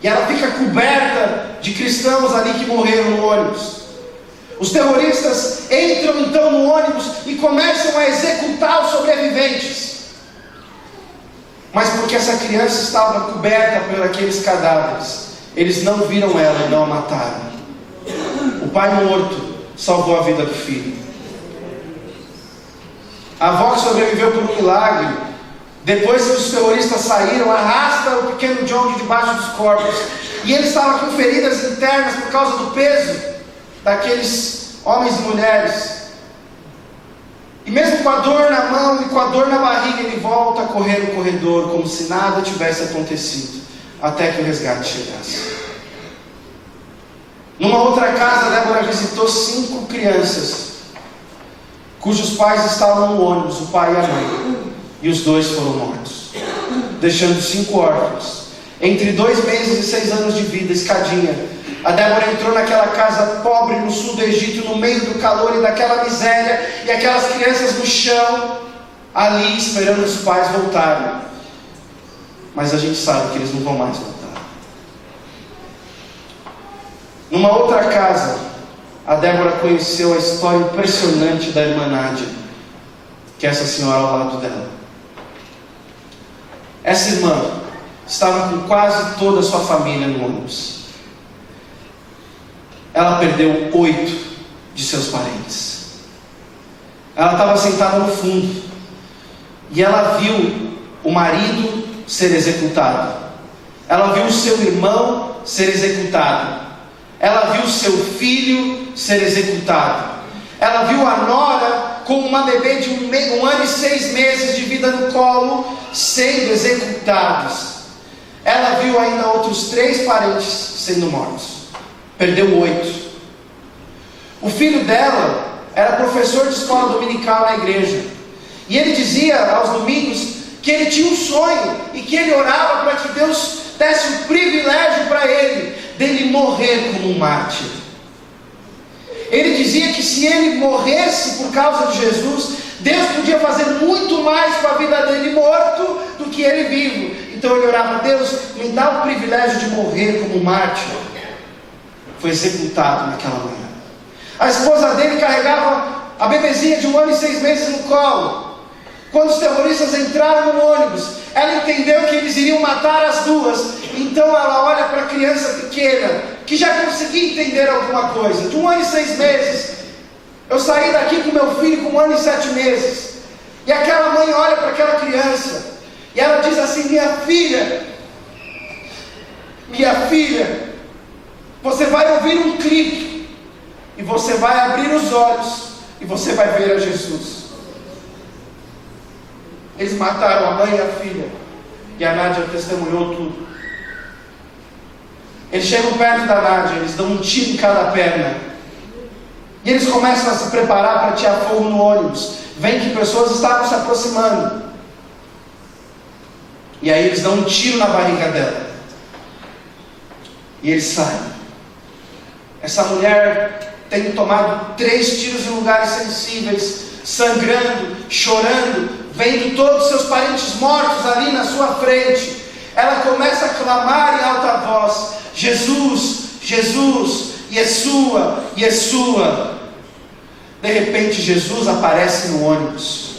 e ela fica coberta de cristãos ali que morreram no ônibus. Os terroristas entram então no ônibus e começam a executar os sobreviventes. Mas porque essa criança estava coberta por aqueles cadáveres, eles não viram ela e não a mataram. O pai morto salvou a vida do filho. A avó que sobreviveu por um milagre, depois que os terroristas saíram, arrasta o pequeno John de debaixo dos corpos. E ele estava com feridas internas por causa do peso daqueles homens e mulheres. E mesmo com a dor na mão e com a dor na barriga, ele volta a correr no corredor como se nada tivesse acontecido, até que o resgate chegasse. Numa outra casa, Débora visitou 5 crianças, cujos pais estavam no ônibus, o pai e a mãe, e os 2 foram mortos, deixando 5 órfãos, entre 2 meses e 6 anos de vida, escadinha. A Débora entrou naquela casa pobre no sul do Egito, no meio do calor e daquela miséria, e aquelas crianças no chão, ali esperando os pais voltarem. Mas a gente sabe que eles não vão mais voltar. Numa outra casa, a Débora conheceu a história impressionante da irmã Nádia, que é essa senhora ao lado dela. Essa irmã estava com quase toda a sua família no ônibus. Ela perdeu 8 de seus parentes. Ela estava sentada no fundo e ela viu o marido ser executado. Ela viu o seu irmão ser executado. Ela viu o seu filho ser executado. Ela viu a nora com uma bebê de 1 ano e 6 meses de vida no colo sendo executados. Ela viu ainda outros 3 parentes sendo mortos. Perdeu 8. O filho dela era professor de escola dominical na igreja. E ele dizia aos domingos que ele tinha um sonho e que ele orava para que Deus desse o privilégio para ele dele morrer como um mártir. Ele dizia que se ele morresse por causa de Jesus, Deus podia fazer muito mais com a vida dele morto do que ele vivo. Então ele orava: Deus, me dá o privilégio de morrer como um mártir. Foi executado naquela manhã. A esposa dele carregava a bebezinha de 1 ano e 6 meses no colo. Quando os terroristas entraram no ônibus, ela entendeu que eles iriam matar as 2. Então ela olha para a criança pequena, que já conseguia entender alguma coisa, de 1 ano e 6 meses. Eu saí daqui com meu filho com 1 ano e 7 meses. E aquela mãe olha para aquela criança e ela diz assim: minha filha, você vai ouvir um clipe e você vai abrir os olhos e você vai ver a Jesus. Eles mataram a mãe e a filha, e a Nádia testemunhou tudo. Eles chegam perto da Nádia, eles dão um tiro em cada perna, e eles começam a se preparar para tirar fogo no ônibus. Vem que pessoas estavam se aproximando, e aí eles dão um tiro na barriga dela, e eles saem. Essa mulher tem tomado 3 tiros em lugares sensíveis, sangrando, chorando, vendo todos os seus parentes mortos ali na sua frente. Ela começa a clamar em alta voz: Jesus, Jesus, Yeshua, Yeshua. De repente Jesus aparece no ônibus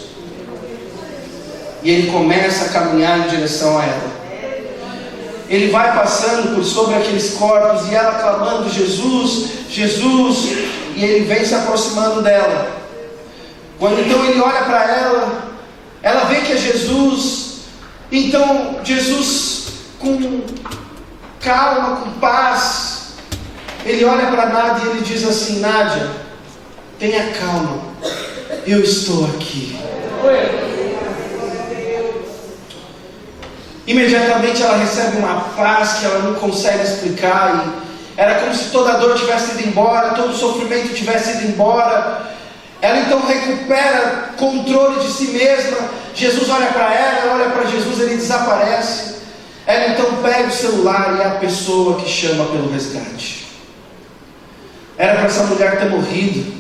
e ele começa a caminhar em direção a ela. Ele vai passando por sobre aqueles corpos e ela clamando: Jesus, Jesus, e ele vem se aproximando dela. Quando então ele olha para ela, ela vê que é Jesus. Então Jesus, com calma, com paz, ele olha para Nádia e ele diz assim: Nádia, tenha calma, eu estou aqui. Imediatamente ela recebe uma paz que ela não consegue explicar, e era como se toda a dor tivesse ido embora, todo o sofrimento tivesse ido embora. Ela então recupera controle de si mesma. Jesus olha para ela olha para Jesus, ele desaparece. Ela então pega o celular e é a pessoa que chama pelo resgate. Era para essa mulher ter morrido.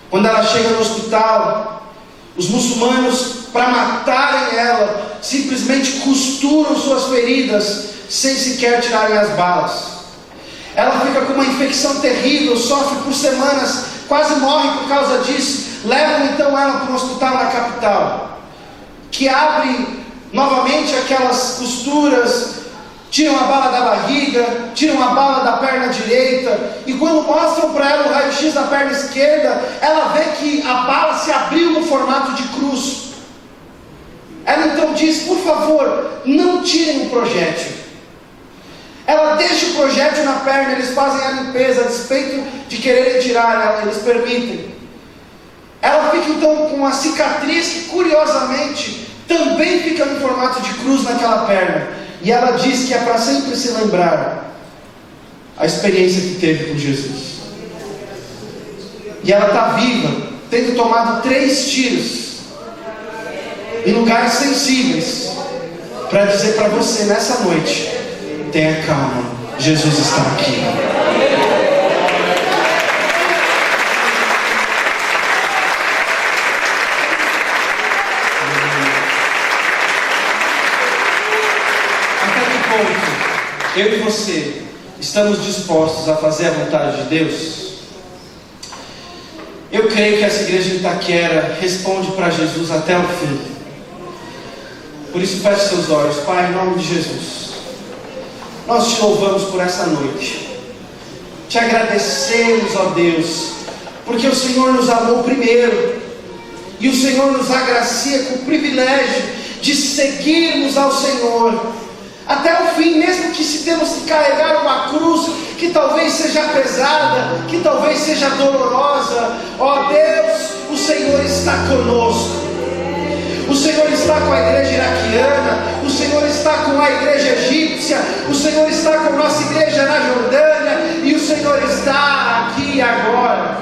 Quando ela chega no hospital, os muçulmanos, para matarem ela, simplesmente costuram suas feridas sem sequer tirarem as balas. Ela fica com uma infecção terrível, sofre por semanas quase morre por causa disso. Levam então ela para um hospital na capital, que abre novamente aquelas costuras, tiram a bala da barriga, tiram a bala da perna direita, e quando mostram para ela o raio-x da perna esquerda, ela vê que a bala se abriu no formato de cruz. Ela então diz: por favor, não tirem o projétil. Ela deixa o projétil na perna, eles fazem a limpeza, a despeito de quererem tirar, eles permitem. Ela fica então com uma cicatriz que, curiosamente, também fica no formato de cruz naquela perna. E ela diz que é para sempre se lembrar a experiência que teve com Jesus. E ela está viva, tendo tomado 3 tiros em lugares sensíveis, para dizer para você nessa noite: tenha calma, Jesus está aqui. Até que ponto eu e você estamos dispostos a fazer a vontade de Deus? Eu creio que essa igreja de Itaquera responde para Jesus até o fim. Por isso feche seus olhos. Pai, em nome de Jesus, nós te louvamos por essa noite, te agradecemos, ó Deus, porque o Senhor nos amou primeiro, e o Senhor nos agracia com o privilégio de seguirmos ao Senhor até o fim, mesmo que se temos que carregar uma cruz que talvez seja pesada, que talvez seja dolorosa. Ó Deus, o Senhor está conosco. O Senhor está com a igreja iraquiana, o Senhor está com a igreja egípcia, o Senhor está com a nossa igreja na Jordânia, e o Senhor está aqui agora.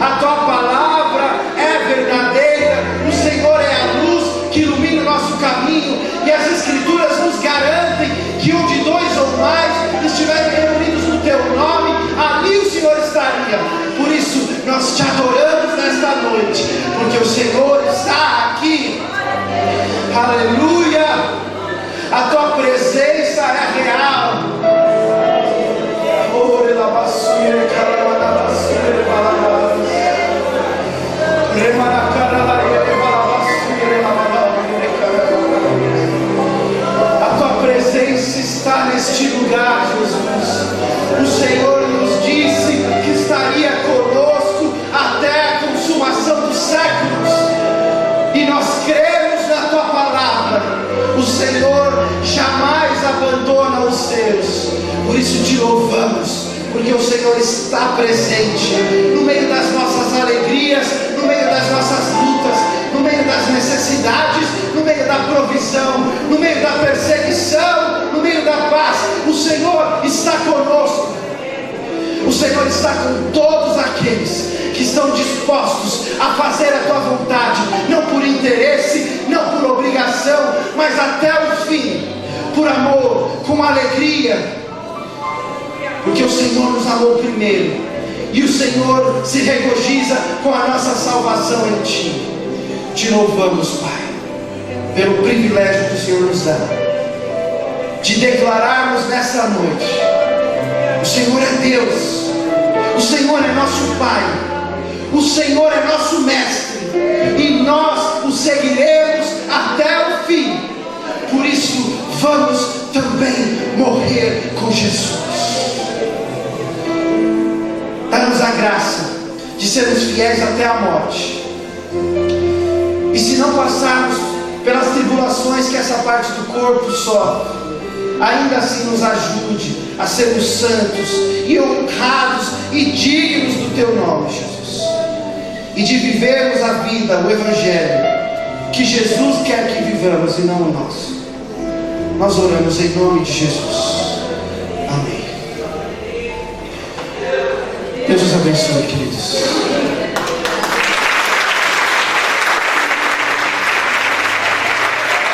A tua palavra é verdadeira, o Senhor é a luz que ilumina o nosso caminho, e as Escrituras nos garantem que onde 2 ou mais estiverem reunidos no teu nome, ali o Senhor estaria. Por isso nós te adoramos nesta noite, porque o Senhor está aqui. Aleluia! A tua presença é real. A tua presença está neste lugar, Jesus. O Senhor nos disse que estaria conosco até a consumação dos séculos, e nós cremos na tua palavra. O Senhor jamais abandona os seus. Por isso te louvamos, porque o Senhor está presente no meio das nossas alegrias, no meio das nossas lutas, no meio das necessidades, no meio da provisão, no meio da perseguição, no meio da paz. O Senhor está conosco. O Senhor está com todos aqueles que estão dispostos a fazer a tua vontade, não por interesse, não por obrigação, mas até o fim, por amor, com alegria, porque o Senhor nos amou primeiro, e o Senhor se regozija com a nossa salvação em ti. Te louvamos, Pai, pelo privilégio que o Senhor nos dá de declararmos nessa noite: o Senhor é Deus, o Senhor é nosso Pai, o Senhor é nosso Mestre, e nós o seguiremos até o fim. Por isso vamos também morrer com Jesus. Dá-nos a graça de sermos fiéis até a morte, e se não passarmos pelas tribulações que essa parte do corpo sofre, ainda assim nos ajude a sermos santos e honrados e dignos do teu nome, Jesus, e de vivermos a vida, o Evangelho que Jesus quer que vivamos e não o nosso. Nós oramos em nome de Jesus. Amém. Deus os abençoe, queridos.